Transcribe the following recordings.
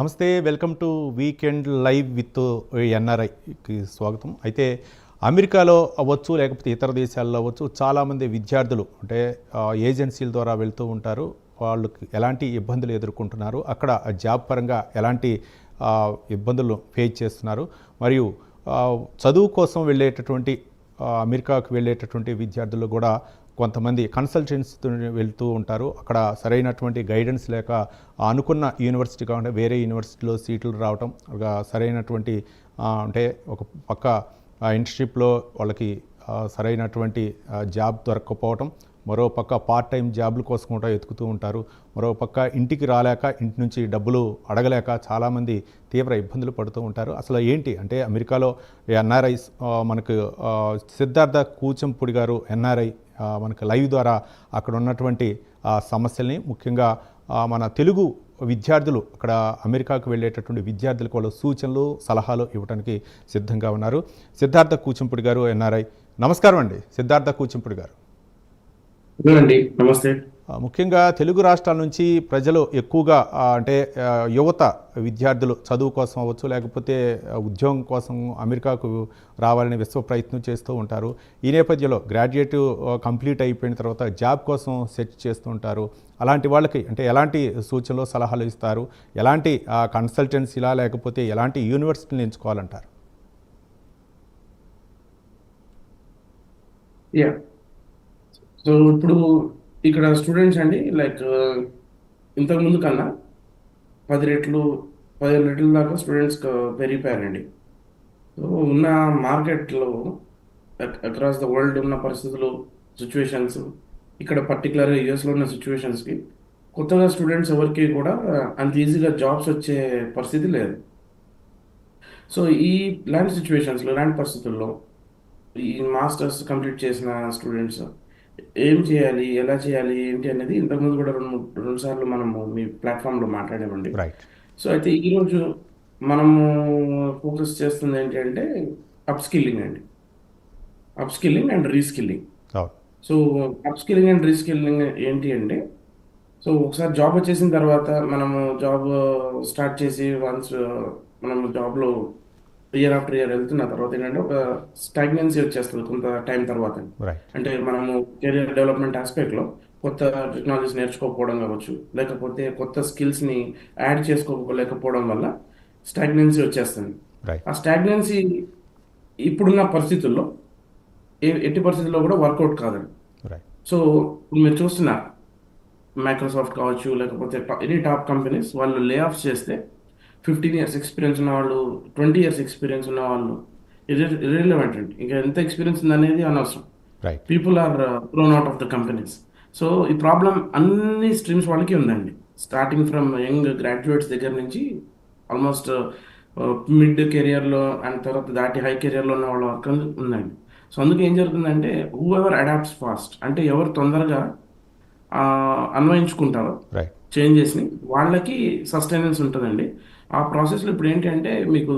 నమస్తే, welcome to weekend live with ఎన్ఆర్ఐకి స్వాగతం. అయితే అమెరికాలో అవ్వచ్చు, లేకపోతే ఇతర దేశాల్లో అవ్వచ్చు, చాలామంది విద్యార్థులు అంటే ఏజెన్సీల ద్వారా వెళ్తూ ఉంటారు. వాళ్ళకి ఎలాంటి ఇబ్బందులు ఎదుర్కొంటున్నారు, అక్కడ జాబ్ పరంగా ఎలాంటి ఇబ్బందులు ఫేస్ చేస్తున్నారు, మరియు చదువు కోసం వెళ్ళేటటువంటి అమెరికాకు వెళ్ళేటటువంటి విద్యార్థులు కూడా కొంతమంది కన్సల్టెన్సీతో వెళ్తూ ఉంటారు. అక్కడ సరైనటువంటి గైడెన్స్ లేక అనుకున్న యూనివర్సిటీ కాకుండా వేరే యూనివర్సిటీలో సీట్లు రావటం, సరైనటువంటి అంటే ఒక పక్క ఇంటర్న్షిప్లో వాళ్ళకి సరైనటువంటి జాబ్ దొరకకపోవటం, మరో పక్క పార్ట్ టైం జాబ్ల కోసం కూడా వెతుకుతూ ఉంటారు. మరో పక్క ఇంటికి రాలేక, ఇంటి నుంచి డబ్బులు అడగలేక చాలామంది తీవ్ర ఇబ్బందులు పడుతూ ఉంటారు. అసలు ఏంటి అంటే అమెరికాలో ఎన్ఆర్ఐస్ మనకు సిద్ధార్థ కూచంపూడి గారు ఎన్ఆర్ఐ మనకు లైవ్ ద్వారా అక్కడ ఉన్నటువంటి సమస్యల్ని, ముఖ్యంగా మన తెలుగు విద్యార్థులు అక్కడ అమెరికాకు వెళ్ళేటటువంటి విద్యార్థులకు వాళ్ళ సూచనలు సలహాలు ఇవ్వడానికి సిద్ధంగా ఉన్నారు. సిద్ధార్థ కూచంపూడి గారు ఎన్ఆర్ఐ. నమస్కారం అండి సిద్ధార్థ కూచంపూడి గారు. నమస్తే. ముఖ్యంగా తెలుగు రాష్ట్రాల నుంచి ప్రజలు ఎక్కువగా అంటే యువత విద్యార్థులు చదువు కోసం అవ్వచ్చు, లేకపోతే ఉద్యోగం కోసం అమెరికాకు రావాలని విశ్వ ప్రయత్నం చేస్తూ ఉంటారు. ఈ నేపథ్యంలో గ్రాడ్యుయేట్ కంప్లీట్ అయిపోయిన తర్వాత జాబ్ కోసం సెర్చ్ చేస్తూ ఉంటారు. అలాంటి వాళ్ళకి అంటే ఎలాంటి సూచనలు సలహాలు ఇస్తారు, ఎలాంటి కన్సల్టెన్సీలా లేకపోతే ఎలాంటి యూనివర్సిటీని ఎంచుకోవాలంటారు? సో ఇప్పుడు ఇక్కడ స్టూడెంట్స్ అండి లైక్ ఇంతకు ముందు కన్నా 15 రెట్లు దాకా స్టూడెంట్స్ పెరిగిపోయారండి. సో ఉన్న మార్కెట్లో అక్రాస్ ద వరల్డ్ ఉన్న పరిస్థితులు, సిచ్యువేషన్స్, ఇక్కడ పర్టికులర్గా యూఎస్లో ఉన్న సిచ్యువేషన్స్కి కొత్తగా స్టూడెంట్స్ ఎవరికి కూడా అంత ఈజీగా జాబ్స్ వచ్చే పరిస్థితి లేదు. సో ఇలాంటి సిచ్యువేషన్స్లో, ఇలాంటి పరిస్థితుల్లో ఈ మాస్టర్స్ కంప్లీట్ చేసిన స్టూడెంట్స్ ఏం చేయాలి, ఎలా చేయాలి, ఏంటి అనేది ఇంతకుముందు కూడా రెండు సార్లు మనము మీ ప్లాట్ఫామ్లో మాట్లాడామండి. రైట్. సో అయితే ఈరోజు మనము ఫోకస్ చేస్తుంది ఏంటంటే అప్స్కిల్లింగ్ అండి. Upskilling and reskilling. So upskilling and reskilling ఏంటి అంటే, సో ఒకసారి జాబ్ వచ్చేసిన తర్వాత మనము జాబ్ స్టార్ట్ చేసి వన్స్ మనము జాబ్లో ఇయర్ ఆఫ్టర్ ఇయర్ వెళ్తున్న తర్వాత ఏంటంటే ఒక స్టాగ్నెన్సీ వచ్చేస్తుంది కొంత టైం తర్వాత. అంటే మనము కెరియర్ డెవలప్మెంట్ ఆస్పెక్ట్లో కొత్త టెక్నాలజీస్ నేర్చుకోకపోవడం కావచ్చు, లేకపోతే కొత్త స్కిల్స్ని యాడ్ చేసుకోలేకపోవడం వల్ల స్టాగ్నెన్సీ వచ్చేస్తుంది. ఆ స్టాగ్నెన్సీ ఇప్పుడున్న పరిస్థితుల్లో ఎట్టి పరిస్థితుల్లో కూడా వర్కౌట్ కాదండి. సో మీరు చూస్తున్నారు మైక్రోసాఫ్ట్ కావచ్చు, లేకపోతే ఎనీ టాప్ కంపెనీస్ వాళ్ళు లే ఆఫ్స్ చేస్తే 15 years ఎక్స్పీరియన్స్ ఉన్న వాళ్ళు, 20 years ఎక్స్పీరియన్స్ ఉన్న వాళ్ళు ఇర్రెలెవెంట్ అండి. ఇంకా ఎంత ఎక్స్పీరియన్స్ ఉంది అనేది అనవసరం. People are thrown out of the companies. So ఈ ప్రాబ్లం అన్ని స్ట్రీమ్స్ వాళ్ళకి ఉందండి. స్టార్టింగ్ ఫ్రమ్ యంగ్ గ్రాడ్యుయేట్స్ దగ్గర నుంచి ఆల్మోస్ట్ మిడ్ కెరియర్లో అండ్ తర్వాత దాటి హై కెరియర్లో ఉన్న వాళ్ళ వర్క్ ఉందండి. సో అందుకే ఏం జరుగుతుందంటే హూ ఎవర్ అడాప్ట్స్ ఫాస్ట్, అంటే ఎవరు తొందరగా అన్వయించుకుంటారో చేంజెస్ని, వాళ్ళకి సస్టైనెన్స్ ఉంటుందండి. ఆ ప్రాసెస్లో ఇప్పుడు ఏంటంటే మీకు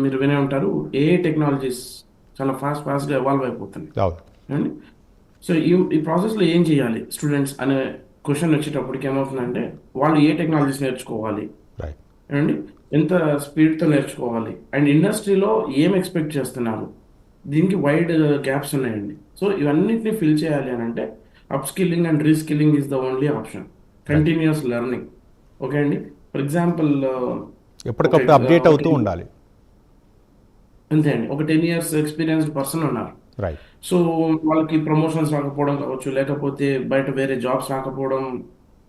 మీరు వినే ఉంటారు, ఏఐ టెక్నాలజీస్ చాలా ఫాస్ట్గా ఎవాల్వ్ అయిపోతుంది. సో ఈ ప్రాసెస్లో ఏం చేయాలి స్టూడెంట్స్ అనే క్వశ్చన్ వచ్చేటప్పటికి ఏమవుతుందంటే, వాళ్ళు ఏ టెక్నాలజీస్ నేర్చుకోవాలి అండి, ఎంత స్పీడ్తో నేర్చుకోవాలి, అండ్ ఇండస్ట్రీలో ఏం ఎక్స్పెక్ట్ చేస్తున్నారు, దీనికి వైడ్ గ్యాప్స్ ఉన్నాయండి. సో ఇవన్నిటిని ఫిల్ చేయాలి అని అంటే upskilling and reskilling is the only option. Continuous learning. Okay అండి. ఫర్ ఎగ్జాంపుల్ ఎప్పటికప్పుడు అప్డేట్ అవుతూ ఉండాలి. అంతే అండి. ఒక 10 years ఎక్స్పీరియన్స్డ్ పర్సన్ ఉన్నారు. సో వాళ్ళకి ప్రమోషన్స్ రాకపోవడం కావచ్చు, లేకపోతే బయట వేరే జాబ్స్ రాకపోవడం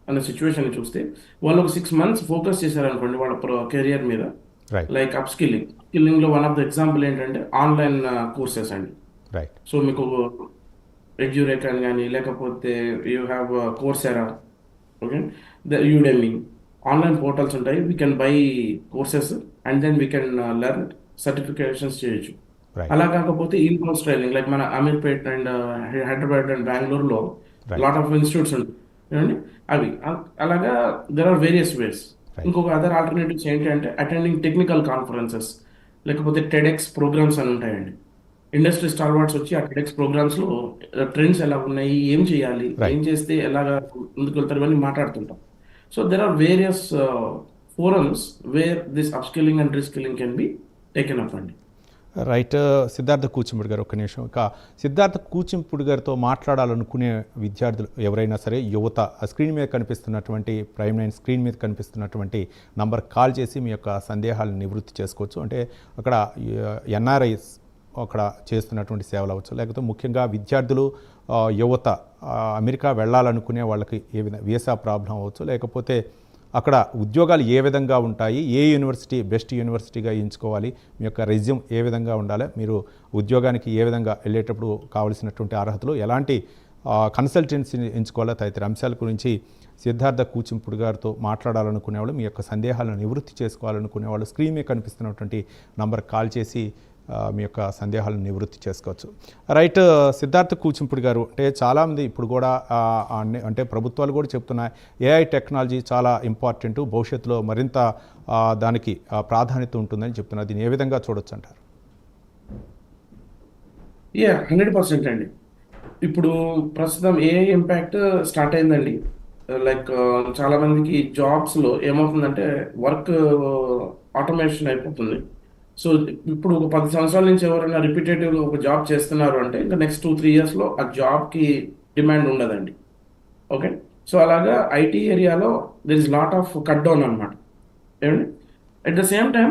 అనే సిచ్యువేషన్ చూస్తే వాళ్ళు ఒక 6 months ఫోకస్ చేశారనుకోండి వాళ్ళ కెరియర్ మీద, లైక్ అప్స్కిల్లింగ్లో వన్ ఆఫ్ ద ఎగ్జాంపుల్ ఏంటంటే ఆన్లైన్ కోర్సెస్ అండి. సో మీకు ఎడ్యురేట్ అని కానీ, లేకపోతే you have Coursera, okay, the Udemy, online portals ఉంటాయి. We can buy courses and then we can learn, certifications చేయొచ్చు. అలా కాకపోతే ఇన్ హౌస్ ట్రైనింగ్, లైక్ మన అమీర్పేట్ అండ్ హైదరాబాద్ అండ్ బెంగళూరులో లాట్ ఆఫ్ ఇన్స్టిట్యూట్స్ ఉంటాయి అవి. అలాగా దెర్ ఆర్ వేరియస్ వేస్. ఇంకొక అదర్ ఆల్టర్నేటివ్స్ ఏంటి అంటే అటెండింగ్ టెక్నికల్ కాన్ఫరెన్సెస్, లేకపోతే టెడెక్స్ ప్రోగ్రామ్స్ అని ఉంటాయండి. ఇండస్ట్రీ స్టార్వర్డ్స్ వచ్చి ఆ టెడెక్స్ ప్రోగ్రామ్స్లో ట్రెండ్స్ ఎలా ఉన్నాయి, ఏం చేయాలి, ఏం చేస్తే ఎలాగా ముందుకు వెళ్తారు, ఇవన్నీ మాట్లాడుతుంటాం. So there are various forums where this upskilling and reskilling can be taken up అండి. రైట్. సిద్ధార్థ కూచింపుడి గారు ఒక్క నిమిషం. ఇక సిద్ధార్థ కూచింపుడి గారితో మాట్లాడాలనుకునే విద్యార్థులు ఎవరైనా సరే, యువత, స్క్రీన్ మీద కనిపిస్తున్నటువంటి ప్రైమ్ లైన్ స్క్రీన్ మీద కనిపిస్తున్నటువంటి నంబర్ కాల్ చేసి మీ యొక్క సందేహాలను నివృత్తి చేసుకోవచ్చు. అంటే అక్కడ ఎన్ఆర్ఐస్ అక్కడ చేస్తున్నటువంటి సేవలు అవ్వచ్చు, లేకపోతే ముఖ్యంగా విద్యార్థులు, యువత అమెరికా వెళ్ళాలనుకునే వాళ్ళకి ఏ విధంగా వీసా ప్రాబ్లం అవ్వచ్చు, లేకపోతే అక్కడ ఉద్యోగాలు ఏ విధంగా ఉంటాయి, ఏ యూనివర్సిటీ బెస్ట్ యూనివర్సిటీగా ఎంచుకోవాలి, మీ యొక్క రెజ్యూమ్ ఏ విధంగా ఉండాలి, మీరు ఉద్యోగానికి ఏ విధంగా వెళ్ళేటప్పుడు కావలసినటువంటి అర్హతలు, ఎలాంటి కన్సల్టెన్సీని ఎంచుకోవాలో తదితర అంశాల గురించి సిద్ధార్థ కూచింపుడి గారితో మాట్లాడాలనుకునేవాళ్ళు, మీ యొక్క సందేహాలను నివృత్తి చేసుకోవాలనుకునేవాళ్ళు స్క్రీన్ మీద కనిపిస్తున్నటువంటి నంబర్ కాల్ చేసి మీ యొక్క సందేహాలను నివృత్తి చేసుకోవచ్చు. రైట్. సిద్ధార్థ కూచింపుడి గారు, అంటే చాలామంది ఇప్పుడు కూడా అంటే ప్రభుత్వాలు కూడా చెప్తున్నాయి ఏఐ టెక్నాలజీ చాలా ఇంపార్టెంట్, భవిష్యత్తులో మరింత దానికి ప్రాధాన్యత ఉంటుందని చెప్తున్నారు. దీన్ని ఏ విధంగా చూడొచ్చు అంటారు? 100% అండి. ఇప్పుడు ప్రస్తుతం ఏఐ ఇంపాక్ట్ స్టార్ట్ అయిందండి. లైక్ చాలా మందికి జాబ్స్లో ఏమవుతుందంటే వర్క్ ఆటోమేషన్ అయిపోతుంది. సో ఇప్పుడు ఒక 10 సంవత్సరాల నుంచి ఎవరైనా రిపీటేటివ్గా ఒక జాబ్ చేస్తున్నారు అంటే ఇంకా నెక్స్ట్ 2-3 ఇయర్స్లో ఆ జాబ్కి డిమాండ్ ఉండదండి. ఓకే. సో అలాగా ఐటీ ఏరియాలో there is lot of cut down అనమాట. ఏమండి, అట్ ద సేమ్ టైం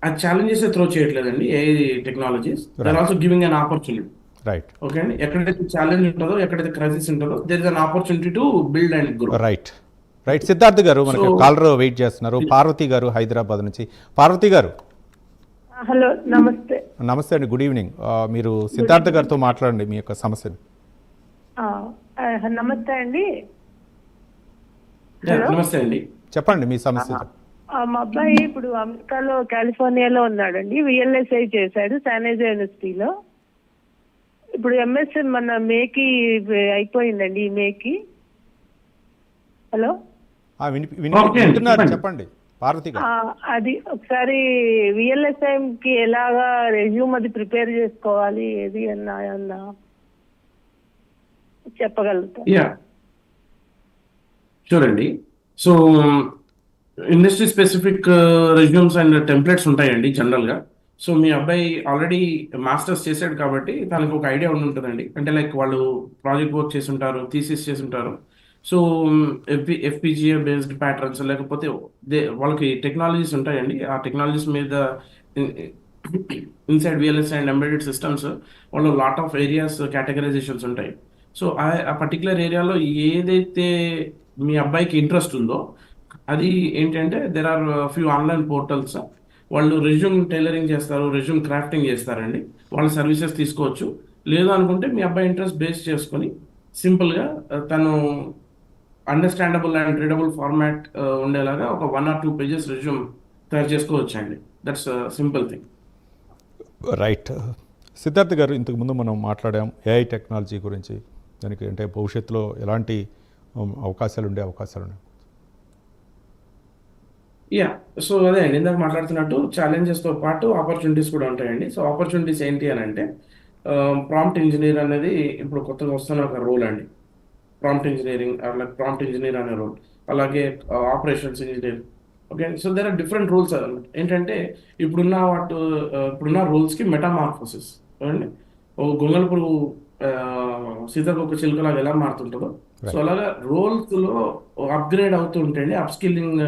ఆ ఛాలెంజెస్ త్రో చేయట్లేదండి AI technologies, they're also giving an opportunity. Right. Okay అండి, ఎక్కడైతే ఛాలెంజ్ ఉంటుందో, ఎక్కడైతే క్రైసిస్ ఉంటుందో, there is an opportunity to build and grow. Right. Right. Siddharth garu, మనకి కాలర్ వెయిట్ చేస్తున్నారు. పార్వతి గారు హైదరాబాద్ నుంచి. పార్వతి గారు, హలో, నమస్తే. నమస్తే అండి, గుడ్ ఈవినింగ్. మీరు సిద్ధార్థ గారితో మాట్లాడండి మీ యొక్క సమస్యను. నమస్తే అండి. నమస్తే అండి, చెప్పండి మీ సమస్య. మా అబ్బాయి ఇప్పుడు అమెరికాలో కాలిఫోర్నియాలో ఉన్నాడండి. విఎల్ఎస్ఐ చేశాడు శానేజో యూనివర్సిటీలో. ఇప్పుడు ఎంఎస్ మన మేకి అయిపోయిందండి, ఈ మేకి. హలో, వింటున్నారు, చెప్పండి పార్వతి గారు. అది ఒకసారి విఎల్ఎస్ఐ కి ఎలాగా రెజ్యూమ్ అది ప్రిపేర్ చేసుకోవాలి, ఏది అన్నా చెప్పగలుగుతా? చూడండి, so industry specific resumes and templates ఉంటాయండి జనరల్గా. సో మీ అబ్బాయి ఆల్రెడీ మాస్టర్స్ చేశాడు కాబట్టి తనకు ఒక ఐడియా ఉంటుందండి. అంటే లైక్ వాళ్ళు ప్రాజెక్ట్ వర్క్ చేసి ఉంటారు, థీసిస్ చేసి ఉంటారు. సో ఎఫ్పిజిఏ బేస్డ్ ప్యాటర్న్స్, లేకపోతే వాళ్ళకి టెక్నాలజీస్ ఉంటాయండి. ఆ టెక్నాలజీస్ మీద inside VLS and embedded systems వాళ్ళు లాట్ ఆఫ్ ఏరియాస్ కేటగరైజేషన్స్ ఉంటాయి. సో ఆ పర్టికులర్ ఏరియాలో ఏదైతే మీ అబ్బాయికి ఇంట్రెస్ట్ ఉందో అది ఏంటంటే there are few online portals. వాళ్ళు రెజ్యూమ్ టైలరింగ్ చేస్తారు, రెజ్యూమ్ క్రాఫ్టింగ్ చేస్తారండి. వాళ్ళ సర్వీసెస్ తీసుకోవచ్చు. లేదు అనుకుంటే మీ అబ్బాయి ఇంట్రెస్ట్ బేస్ చేసుకొని సింపుల్గా తను అండర్స్టాండబుల్ అండ్ రీడబుల్ ఫార్మాట్ ఉండేలాగా ఒక 1 or 2 pages రెజ్యూమ్ తయారు చేసుకోవచ్చు అండి. That's simple thing. Right. Siddharth గారు, ఇంతకుముందు మనం మాట్లాడాం ఏఐ టెక్నాలజీ గురించి. దానికి అంటే భవిష్యత్తులో ఎలాంటి అవకాశాలు ఉన్నాయి? సో అదే అండి, ఇందాక మాట్లాడుతున్నట్టు ఛాలెంజెస్తో పాటు ఆపర్చునిటీస్ కూడా ఉంటాయండి. సో ఆపర్చునిటీస్ ఏంటి అని అంటే ప్రాంప్ట్ ఇంజనీర్ అనేది ఇప్పుడు కొత్తగా వస్తున్న ఒక రోల్ అండి. ప్రాంప్ట్ ఇంజనీర్ అనే రోల్, అలాగే operations engineer. Okay. So there are different roles. ఏంటంటే ఇప్పుడున్న రోల్స్కి మెటామార్ఫోసిస్ అండి. ఓ గొంగళ పురుగు సీతాకోక చిలుకలాగా ఎలా మారుతుంటుందో, సో అలాగా రోల్స్లో అప్గ్రేడ్ అవుతూ ఉంటాయండి. అప్స్కిల్లింగ్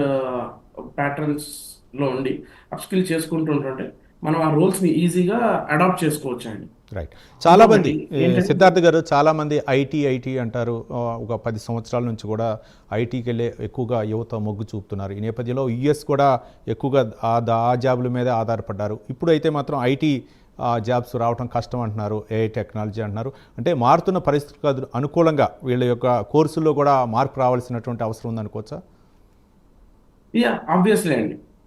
ప్యాటర్న్స్లో ఉండి అప్స్కిల్ చేసుకుంటూ ఉంటుంటే మనం ఆ రోల్స్ని ఈజీగా అడాప్ట్ చేసుకోవచ్చు అండి. రైట్. చాలామంది సిద్ధార్థ్ గారు, చాలామంది ఐటీ అంటారు. ఒక 10 సంవత్సరాల నుంచి కూడా ఐటీకి వెళ్ళే ఎక్కువగా యువత మొగ్గు చూపుతున్నారు. ఈ నేపథ్యంలో యుఎస్ కూడా ఎక్కువగా ఆ జాబుల మీదే ఆధారపడ్డారు. ఇప్పుడు అయితే మాత్రం ఐటీ జాబ్స్ రావడం కష్టం అంటున్నారు, ఏఐ టెక్నాలజీ అంటున్నారు. అంటే మారుతున్న పరిస్థితులకు అనుకూలంగా వీళ్ళ యొక్క కోర్సుల్లో కూడా మార్పు రావాల్సినటువంటి అవసరం ఉందనుకోవచ్చా?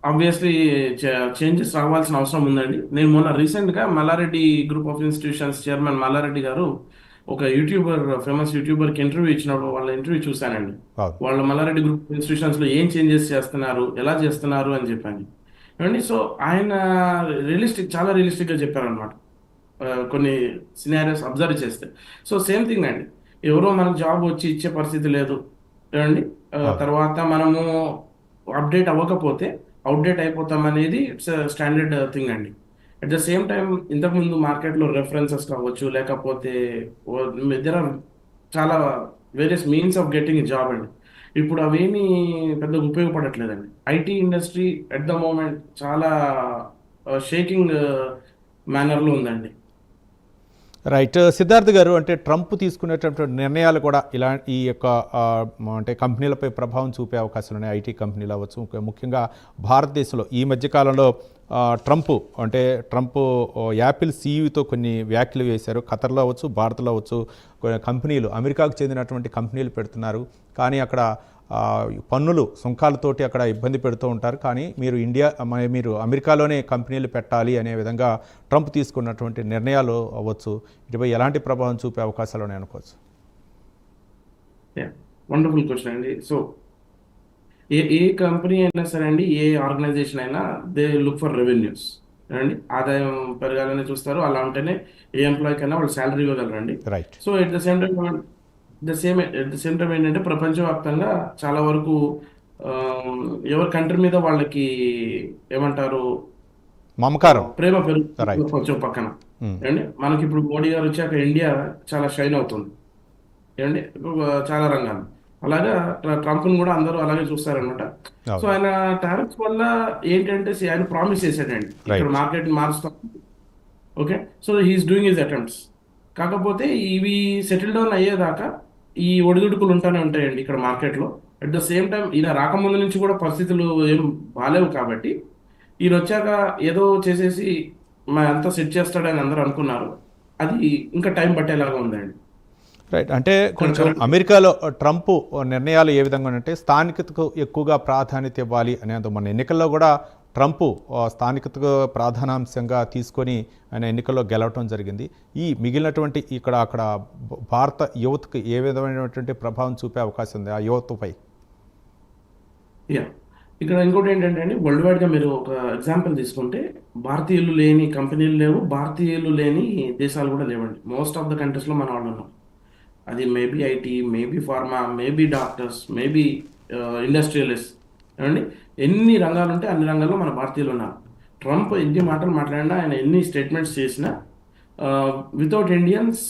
ఆబ్వియస్లీ చేంజెస్ రావాల్సిన అవసరం ఉందండి. నేను మొన్న రీసెంట్గా Malla Reddy group of institutions chairman Malla Reddy garu ఒక ఫేమస్ యూట్యూబర్కి ఇంటర్వ్యూ ఇచ్చినప్పుడు వాళ్ళ ఇంటర్వ్యూ చూశానండి. వాళ్ళ మల్లారెడ్డి గ్రూప్ ఆఫ్ ఇన్స్టిట్యూషన్స్లో ఏం చేంజెస్ చేస్తున్నారు, ఎలా చేస్తున్నారు అని చెప్పాను. ఏమండి, సో ఆయన చాలా రియలిస్టిక్గా చెప్పారనమాట. కొన్ని సినారియోస్ అబ్జర్వ్ చేస్తే. సో సేమ్ థింగ్ అండి, ఎవరో మనకు జాబ్ వచ్చి ఇచ్చే పరిస్థితి లేదు. ఏమండి, తర్వాత మనము అప్డేట్ అవ్వకపోతే అవుట్డేట్ అయిపోతాం అనేది ఇట్స్ స్టాండర్డ్ థింగ్ అండి. అట్ ద సేమ్ టైం ఇంతకుముందు మార్కెట్లో రెఫరెన్సెస్ కావచ్చు, లేకపోతే దగ్గర చాలా various means of getting job అండి. ఇప్పుడు అవేమీ పెద్దగా ఉపయోగపడట్లేదండి. IT industry at the moment చాలా షేకింగ్ మేనర్లో ఉందండి. రైట్. సిద్ధార్థ్ గారు, అంటే ట్రంప్ తీసుకునేటటువంటి నిర్ణయాలు కూడా ఈ యొక్క అంటే కంపెనీలపై ప్రభావం చూపే అవకాశాలు ఉన్నాయి. ఐటీ కంపెనీలు అవ్వచ్చు, ముఖ్యంగా భారతదేశంలో ఈ మధ్యకాలంలో ట్రంప్ యాపిల్ సీఈఓతో కొన్ని వ్యాఖ్యలు వేశారు. ఖతర్లో అవ్వచ్చు, భారత్లో అవ్వచ్చు, కొన్ని కంపెనీలు, అమెరికాకు చెందినటువంటి కంపెనీలు పెడుతున్నారు, కానీ అక్కడ పన్నులు సుంకాలతోటి అక్కడ ఇబ్బంది పెడుతూ ఉంటారు. కానీ మీరు అమెరికాలోనే కంపెనీలు పెట్టాలి అనే విధంగా ట్రంప్ తీసుకున్నటువంటి నిర్ణయాలు అవ్వచ్చు, ఇటుపై ఎలాంటి ప్రభావం చూపే అవకాశాలు ఉన్నాయి అనుకోవచ్చు? వండర్ఫుల్ క్వశ్చన్ అండి. సో ఏ కంపెనీ అయినా సరే అండి, ఏ ఆర్గనైజేషన్ అయినా దే లుక్ ఫర్ రెవెన్యూస్ అండి. ఆదాయం పెరగాలని చూస్తారు. అలా ఉంటేనే ఏ ఎంప్లాయీ కైనా వాళ్ళు శాలరీ ఇవ్వగలరండి. Right. So at the same time ఏంటంటే ప్రపంచవ్యాప్తంగా చాలా వరకు ఎవరి కంట్రీ మీద వాళ్ళకి ఏమంటారు మమకారం. ప్రేమ Right. పెరుగుతుంది కొంచెం పక్కన. ఏమండి మనకి ఇప్పుడు మోడీ గారు వచ్చాక ఇండియా చాలా షైన్ అవుతుంది ఏమండి చాలా రంగాలు. అలాగా ట్రంప్ని కూడా అందరూ అలాగే చూస్తారనమాట. సో ఆయన టారిఫ్స్ వల్ల ఏంటంటే ఆయన ప్రామిస్ చేశాడండి, ఇక్కడ మార్కెట్ మారుస్తాం. Okay, so he is doing his attempts. కాకపోతే ఇవి సెటిల్ డౌన్ అయ్యేదాకా ఈ ఒడిదుడుకులు ఉంటానే ఉంటాయండి ఇక్కడ మార్కెట్లో. అట్ ద సేమ్ టైం ఈయన రాకముందు నుంచి కూడా పరిస్థితులు ఏం బాగాలేవు కాబట్టి ఈయన వచ్చాక ఏదో చేసేసి అంతా సెట్ చేస్తాడని అందరూ అనుకున్నారు. అది ఇంకా టైం పట్టేలాగా ఉందండి. రైట్. అంటే కొంచెం అమెరికాలో ట్రంప్ నిర్ణయాలు ఏ విధంగా అంటే స్థానికతకు ఎక్కువగా ప్రాధాన్యత ఇవ్వాలి అనేది, మన ఎన్నికల్లో కూడా ట్రంప్ స్థానికతకు ప్రాధాన్యాంశంగా తీసుకొని ఆయన ఎన్నికల్లో గెలవటం జరిగింది. ఈ మిగిలినటువంటి అక్కడ భారత యువతకు ఏ విధమైనటువంటి ప్రభావం చూపే అవకాశం ఉంది ఆ యువతపై? ఇక్కడ ఇంకోటి ఏంటంటే అండి, వరల్డ్ వైడ్గా మీరు ఒక ఎగ్జాంపుల్ తీసుకుంటే భారతీయులు లేని కంపెనీలు లేవు, భారతీయులు లేని దేశాలు కూడా లేవండి. మోస్ట్ ఆఫ్ ద కంట్రీస్లో మన వాళ్ళు ఉన్నాం. అది maybe IT, maybe pharma, maybe doctors, maybe industrialist ఏమండి, ఎన్ని రంగాలు ఉంటే అన్ని రంగాల్లో మన భారతీయులు ఉన్నారు. ట్రంప్ ఎన్ని మాటలు మాట్లాడినా, ఆయన ఎన్ని స్టేట్మెంట్స్ చేసినా వితౌట్ ఇండియన్స్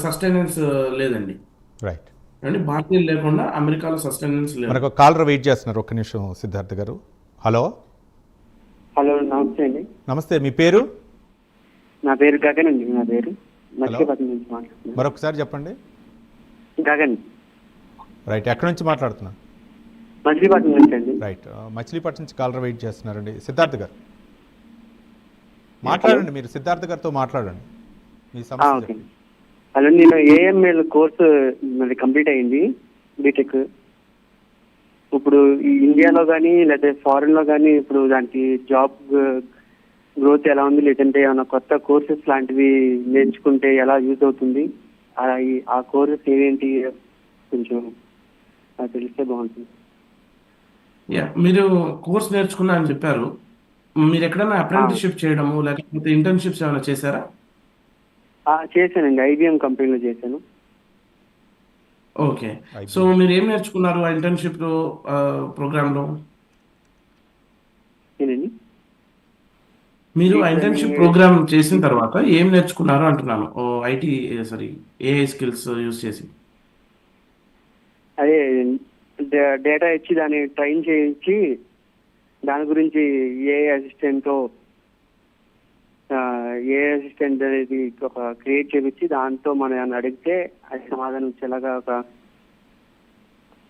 సస్టైనెన్స్ లేదండి. రైట్ అండి, భారతీయులు లేకుండా అమెరికాలో సస్టైనెన్స్ లేదు. మనకు కాలర్ వెయిట్ చేస్తున్నారు, ఒక్క నిమిషం సిద్ధార్థ్ గారు. హలో. హలో, నమస్తే అండి. నమస్తే, మీ పేరు? నా పేరు గగన్ అండి. నా పేరు మచిలీపట్నం నుంచి మాట్లాడుతున్నాను. మరొకసారి చెప్పండి. గగన్. రైట్. ఎక్కడి నుంచి మాట్లాడుతున్నా? మచిలీపట్నం నుంచి అండి. రైట్. మచిలీపట్నం నుంచి కాలర్ వెయిట్ చేస్తున్నారండి. సిద్ధార్థ్ గారు మాట్లాడండి, మీరు సిద్ధార్థ్ గారితో మాట్లాడండి మీ సమస్య. ఓకే. హలో, నేను ఏఎంఎల్ కోర్సు మరి కంప్లీట్ అయ్యింది, బీటెక్. ఇప్పుడు ఈ ఇండియాలో కానీ లేదా ఫారెన్లో కానీ ఇప్పుడు దానికి జాబ్ గ్రోత్ ఎలా ఉంది, లేదంటే ఏమైనా కొత్త కోర్సెస్ లాంటివి నేర్చుకుంటే ఎలా యూజ్ అవుతుంది, ఆ కోర్సెస్ ఏవేంటి కొంచెం నాకు తెలిస్తే బాగుంటుంది. మీరు కోర్స్ నేర్చుకున్నా అని చెప్పారు. మీరు ఎక్కడైనా అప్రెంటిస్షిప్ చేయడము లేకపోతే ఇంటర్న్షిప్స్ ఏమైనా చేశారా? చేశానండి, ఐబిఎం కంపెనీలో చేశాను. ఓకే, సో మీరు ఏం నేర్చుకున్నారు ఆ ఇంటర్న్షిప్ ప్రోగ్రాంలో? ఏనండి, మీరు ఇంటర్న్షిప్ ప్రోగ్రామ్ చేసిన తర్వాత ఏం నేర్చుకున్నారు అంటున్నాను. ఐటీ ఏఐ స్కిల్స్ యూజ్ చేసి. అదే డేటా ఇచ్చి దాన్ని ట్రైన్ చేయించి దాని గురించి ఏఐ అసిస్టెంట్ అనేది ఒక క్రియేట్ చేయించి దాంతో మనం ఏమైనా అడిగితే అది సమాధానం ఇచ్చేలాగా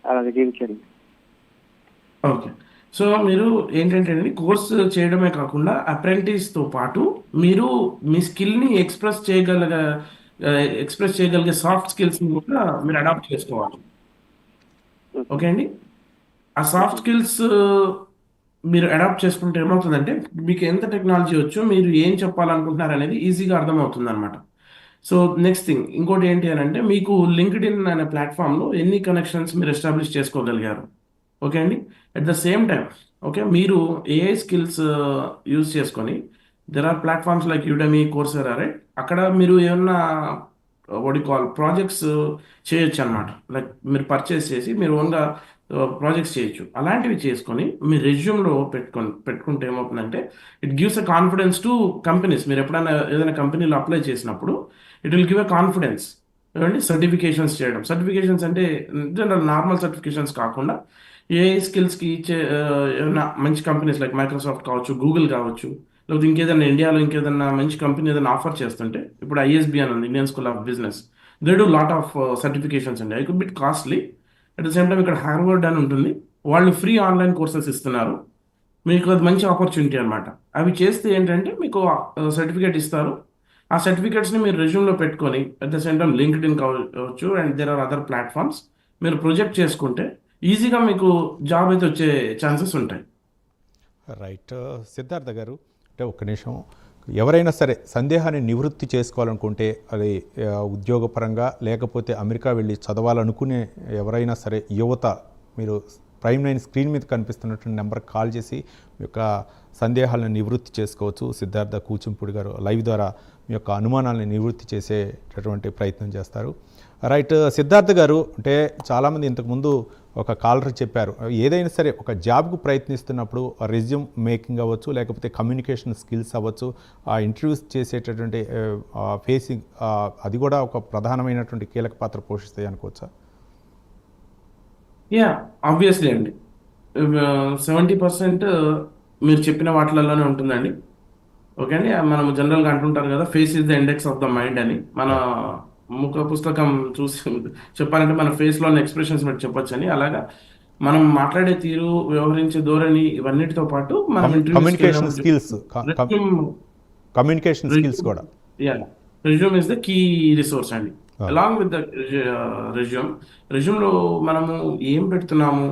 అలాగే చేయించారు. ఓకే, సో మీరు ఏంటంటే కోర్స్ చేయడమే కాకుండా అప్రెంటిస్తో పాటు మీరు మీ స్కిల్ని ఎక్స్ప్రెస్ చేయగలిగే సాఫ్ట్ స్కిల్స్ని కూడా మీరు అడాప్ట్ చేసుకోవాలి. ఓకే అండి, ఆ సాఫ్ట్ స్కిల్స్ మీరు అడాప్ట్ చేసుకుంటే ఏమవుతుందంటే మీకు ఎంత టెక్నాలజీ వచ్చో మీరు ఏం చెప్పాలనుకుంటున్నారు అనేది ఈజీగా అర్థమవుతుంది అనమాట. సో నెక్స్ట్ థింగ్ ఇంకోటి ఏంటి అని అంటే మీకు లింక్డ్ఇన్ అనే ప్లాట్ఫామ్లో ఎన్ని కనెక్షన్స్ మీరు ఎస్టాబ్లిష్ చేసుకోగలిగారు. ఓకే అండి, at the same time okay మీరు ఏఐ స్కిల్స్ యూజ్ చేసుకొని there are platforms like Udemy, Coursera, right? అక్కడ మీరు ఏమన్నా ప్రాజెక్ట్స్ చేయొచ్చు అనమాట. లైక్ మీరు పర్చేస్ చేసి మీరు ఓన్గా ప్రాజెక్ట్స్ చేయొచ్చు. అలాంటివి చేసుకొని మీ రెజ్యూమ్లో పెట్టుకుంటే ఏమవుతుందంటే it gives a confidence to companies. మీరు ఎప్పుడైనా ఏదైనా కంపెనీలో అప్లై చేసినప్పుడు it will give a confidence. ఏమండి సర్టిఫికేషన్స్ చేయడం. సర్టిఫికేషన్స్ అంటే జనరల్ నార్మల్ సర్టిఫికేషన్స్ కాకుండా ఏ స్కిల్స్కి ఇచ్చే ఏమైనా మంచి కంపెనీస్ లైక్ మైక్రోసాఫ్ట్ కావచ్చు, గూగుల్ కావచ్చు, లేకపోతే ఇంకేదైనా ఇండియాలో ఇంకేదైనా మంచి కంపెనీ ఏదైనా ఆఫర్ చేస్తుంటే, ఇప్పుడు ఐఎస్బి అని ఉంది, Indian School of Business. They do lot of certifications అండి. I could bit costly. At the same time ఇక్కడ హార్వర్డ్ అని ఉంటుంది, వాళ్ళు ఫ్రీ ఆన్లైన్ కోర్సెస్ ఇస్తున్నారు. మీకు అది మంచి ఆపర్చునిటీ అనమాట. అవి చేస్తే ఏంటంటే మీకు సర్టిఫికేట్ ఇస్తారు. ఆ సర్టిఫికేట్స్ని మీరు రెజ్యూమ్లో పెట్టుకొని at the same time LinkedIn కావచ్చు and there are other platforms మీరు ప్రొజెక్ట్ చేసుకుంటే ఈజీగా మీకు జాబ్ అయితే వచ్చే ఛాన్సెస్ ఉంటాయి. రైట్. సిద్ధార్థ గారు, అంటే ఒక్క నిమిషం, ఎవరైనా సరే సందేహాన్ని నివృత్తి చేసుకోవాలనుకుంటే అది ఉద్యోగపరంగా లేకపోతే అమెరికా వెళ్ళి చదవాలనుకునే ఎవరైనా సరే యువత, మీరు ప్రైమ్ లైన్ స్క్రీన్ మీద కనిపిస్తున్నటువంటి నెంబర్కి కాల్ చేసి మీ యొక్క సందేహాలను నివృత్తి చేసుకోవచ్చు. సిద్ధార్థ కూచింపూడి గారు లైవ్ ద్వారా మీ యొక్క అనుమానాలను నివృత్తి చేసేటటువంటి ప్రయత్నం చేస్తారు. రైట్. సిద్ధార్థ గారు, అంటే చాలామంది ఇంతకుముందు ఒక కాలర్ చెప్పారు, ఏదైనా సరే ఒక జాబ్కు ప్రయత్నిస్తున్నప్పుడు రెజ్యూమ్ మేకింగ్ అవ్వచ్చు, లేకపోతే కమ్యూనికేషన్ స్కిల్స్ అవ్వచ్చు, ఆ ఇంటర్వ్యూస్ చేసేటటువంటి ఫేసింగ్, అది కూడా ఒక ప్రధానమైనటువంటి కీలక పాత్ర పోషిస్తాయి అనుకోవచ్చా? ఆబ్వియస్లీ అండి. 70% మీరు చెప్పిన వాటిలలోనే ఉంటుందండి. ఓకే అండి. మనం జనరల్గా అంటుంటారు కదా, face is the index of the mind అని. మన ముఖ పుస్తకం చూసి చెప్పాలంటే మన ఫేస్లోని ఎక్స్ప్రెషన్స్ బట్టి చెప్పొచ్చు అని. అలాగా మనం మాట్లాడే తీరు, వ్యవహరించే ధోరణి, ఇవన్నిటితో పాటు మనం కమ్యూనికేషన్ స్కిల్స్ కూడా. Resume is the key resource అండి. అలాంగ్ విత్ ద రెజ్యూమ్లో మనము ఏం పెడుతున్నాము,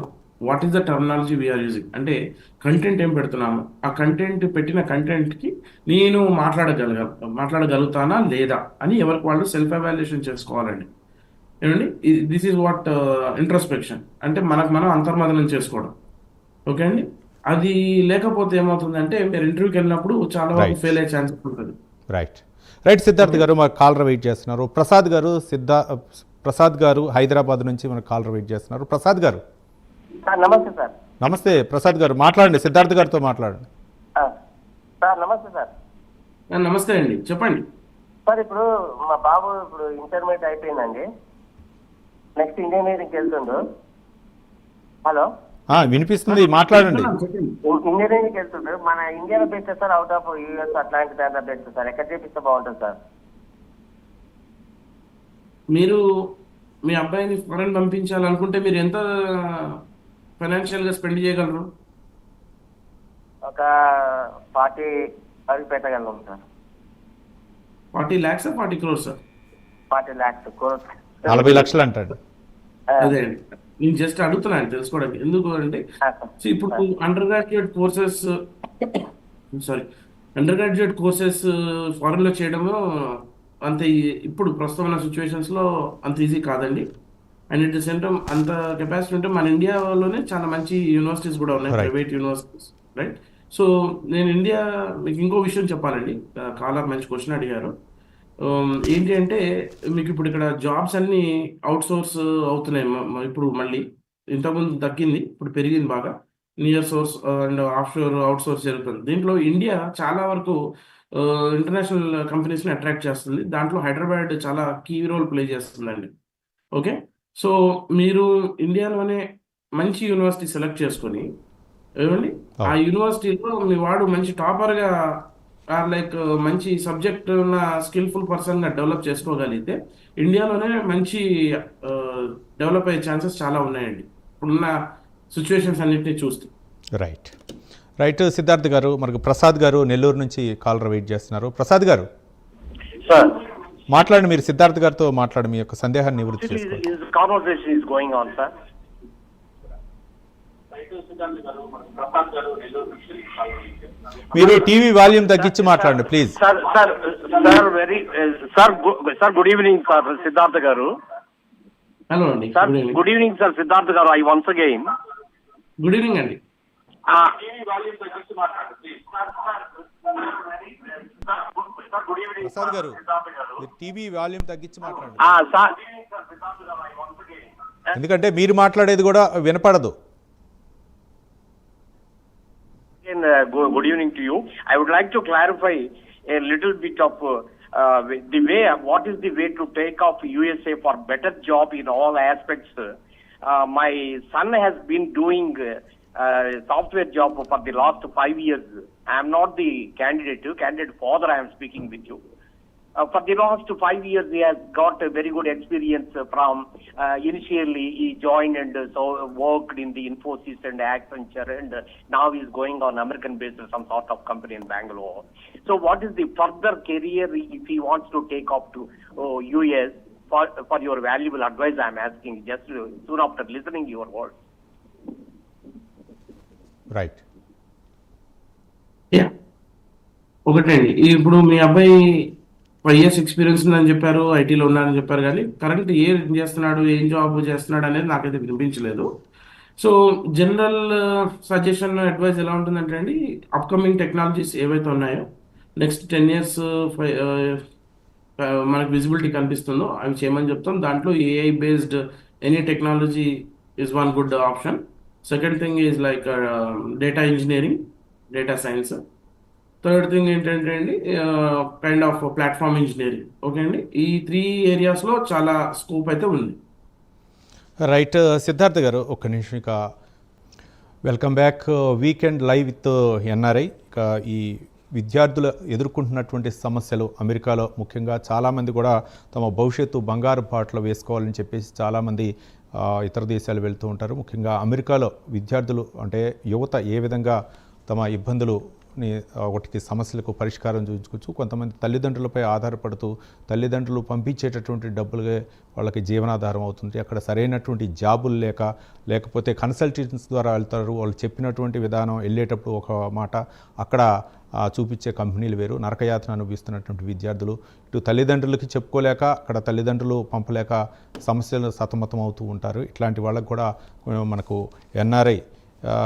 what is the terminology we're using, అంటే కంటెంట్ ఏం పెడుతున్నాము, ఆ కంటెంట్ పెట్టిన కంటెంట్కి నేను మాట్లాడగలుగుతానా లేదా అని ఎవరికి వాళ్ళు సెల్ఫ్ ఎవాల్యుయేషన్ చేసుకోవాలండి. ఏమండి, దిస్ ఈజ్ వాట్ ఇంట్రోస్పెక్షన్ అంటే మనకు మనం అంతర్మదనం చేసుకోవడం. ఓకే అండి. అది లేకపోతే ఏమవుతుందంటే మీరు ఇంటర్వ్యూకి వెళ్ళినప్పుడు చాలా వరకు ఫెయిల్ అయ్యే ఛాన్సెస్ ఉంటుంది. రైట్. సిద్ధార్థ్ గారు, మా కాలర్ వెయిట్ చేస్తున్నారు. ప్రసాద్ గారు హైదరాబాద్ నుంచి మన కాలర్ వెయిట్ చేస్తున్నారు. ప్రసాద్ గారు, నమస్తే సార్. నమస్తే ప్రసాద్ గారు, మాట్లాడండి, సిద్ధార్థ్ గారితో మాట్లాడండి. సార్ నమస్తే సార్. నమస్తే అండి, చెప్పండి సార్. ఇప్పుడు మా బాబు ఇప్పుడు ఇంటర్మీడియట్ అయిపోయిందండి, నెక్స్ట్ ఇంజనీరింగ్కి వెళ్తుండు. హలో, వినిపిస్తుంది, మాట్లాడండి. ఇంజనీరింగ్కి వెళ్తుండు. మన ఇండియాలో best sir, out of US అట్లాంటి దాంట్లో బెస్ట్ సార్? ఎక్కడ చేపిస్తే బాగుంటుంది సార్? మీరు మీ అబ్బాయిని ఫారెన్ పంపించాలనుకుంటే మీరు ఎంత ఫైనాన్షియల్గా స్పెండ్ చేయగలరు? ఒక 40 అది పెట్టగలం sir. 40 lakhs 40 crores sir? 40 lakhs 40 లక్షలు అంటాడు. అదే అండి, నేను జస్ట్ అడుగుతున్నాను తెలుసుకోవడానికి. ఎందుకు అంటే ఇప్పుడు అండర్ గ్రాడ్యుయేట్ కోర్సెస్ ఫారెన్లో చేయడము అంత ఇప్పుడు ప్రస్తుతం ఉన్న సిచ్యువేషన్స్లో అంత ఈజీ కాదండి. And it the same time అంత కెపాసిటీ ఉంటే మన ఇండియాలోనే చాలా మంచి యూనివర్సిటీస్ కూడా ఉన్నాయి, ప్రైవేట్ యూనివర్సిటీస్, రైట్? సో నేను మీకు ఇంకో విషయం చెప్పాలండి. కాలర్ మంచి క్వశ్చన్ అడిగారు. ఏంటి అంటే మీకు ఇప్పుడు ఇక్కడ జాబ్స్ అన్ని అవుట్ సోర్స్ అవుతున్నాయి. ఇప్పుడు మళ్ళీ ఇంతకుముందు తగ్గింది, ఇప్పుడు పెరిగింది బాగా. Near source and of sure, out source జరుగుతుంది. దీంట్లో ఇండియా చాలా వరకు ఇంటర్నేషనల్ కంపెనీస్ని అట్రాక్ట్ చేస్తుంది. దాంట్లో హైదరాబాద్ చాలా కీ రోల్ ప్లే చేస్తుందండి. ఓకే, సో మీరు ఇండియాలోనే మంచి యూనివర్సిటీ సెలెక్ట్ చేసుకొని ఏమండి ఆ యూనివర్సిటీలో మీ వాడు మంచి టాపర్గా లైక్ మంచి సబ్జెక్ట్ ఉన్న స్కిల్ఫుల్ పర్సన్గా డెవలప్ చేసుకోగలిగితే ఇండియాలోనే మంచి డెవలప్ అయ్యే ఛాన్సెస్ చాలా ఉన్నాయండి ఇప్పుడున్న సిచ్యువేషన్స్ అన్నింటినీ చూస్తే. రైట్ సిద్ధార్థ్ గారు, మనకు ప్రసాద్ గారు నెల్లూరు నుంచి కాలర్ వెయిట్ చేస్తున్నారు. ప్రసాద్ గారు సార్, మాట్లాడండి, మీరు సిద్ధార్థ్ గారితో మాట్లాడి మీ యొక్క సందేహాన్ని నివృత్తి చేసుకోండి. మీరు టీవీ వాల్యూమ్ తగ్గించి మాట్లాడండి please. Sir good evening sir Siddharth garu. Hello అండి. Sir good evening sir Siddharth garu. I once again good evening అండి. ప్రసాద్ గారు, మీరు టీవీ వాల్యూమ్ తగ్గించి మాట్లాడండి. ఎందుకంటే మీరు మాట్లాడేది కూడా వినపడదు. Again, good evening to you. I would like to clarify a little bit of the way. What is the way to take off USA for better job in all aspects? My son has been doing software job for the last 5 years. I am not the candidate father. I am speaking with you. For the last 5 years, he has got a very good experience from initially he joined and so worked in the Infosys and Accenture, and now he's going on American based some sort of company in Bangalore. So, what is the further career if he wants to take off to US? For your valuable advice, I am asking just soon after listening your words. Right. Yeah, ఒకటండి, ఇప్పుడు మీ అబ్బాయి 5 years experience ఉందని చెప్పారు, ఐటీలో ఉన్నారని చెప్పారు, కానీ current ఏం చేస్తున్నాడు, ఏం జాబ్ చేస్తున్నాడు అనేది నాకైతే వినిపించలేదు. సో జనరల్ సజెషన్ అడ్వైస్ ఎలా ఉంటుందంటే అండి, అప్కమింగ్ టెక్నాలజీస్ ఏవైతే ఉన్నాయో నెక్స్ట్ 10 years మనకు విజిబిలిటీ కనిపిస్తుందో అవి చేయమని చెప్తాం. దాంట్లో AI based any technology is one good option. Second thing is like data engineering, data science. Third thing ఏంటంటే అండి kind of platform engineering. Okay అండి, ఈ 3 areasలో చాలా స్కోప్ అయితే ఉంది. రైట్. సిద్ధార్థ్ గారు ఒక్క నిమిషం. ఇక welcome back weekend live with NRI. ఇక ఈ విద్యార్థులు ఎదుర్కొంటున్నటువంటి సమస్యలు అమెరికాలో ముఖ్యంగా చాలామంది కూడా తమ భవిష్యత్తు బంగారు బాటలో వేసుకోవాలని చెప్పేసి చాలామంది ఇతర దేశాలు వెళ్తూ ఉంటారు. ముఖ్యంగా అమెరికాలో విద్యార్థులు అంటే యువత ఏ విధంగా తమ ఇబ్బందులుని వాటికి సమస్యలకు పరిష్కారం చూపించుకోవచ్చు. కొంతమంది తల్లిదండ్రులపై ఆధారపడుతూ తల్లిదండ్రులు పంపించేటటువంటి డబ్బులే వాళ్ళకి జీవనాధారం అవుతుంది. అక్కడ సరైనటువంటి జాబులు లేకపోతే కన్సల్టెన్సీ ద్వారా వెళ్తారు. వాళ్ళు చెప్పినటువంటి విధానం వెళ్ళేటప్పుడు ఒక మాట, అక్కడ చూపించే కంపెనీలు వేరు. నరకయాతన అనుభవిస్తున్నటువంటి విద్యార్థులు ఇటు తల్లిదండ్రులకి చెప్పుకోలేక అక్కడ తల్లిదండ్రులు పంపలేక సమస్యలు సతమతం అవుతూ ఉంటారు. ఇట్లాంటి వాళ్ళకు కూడా మనకు ఎన్ఆర్ఐ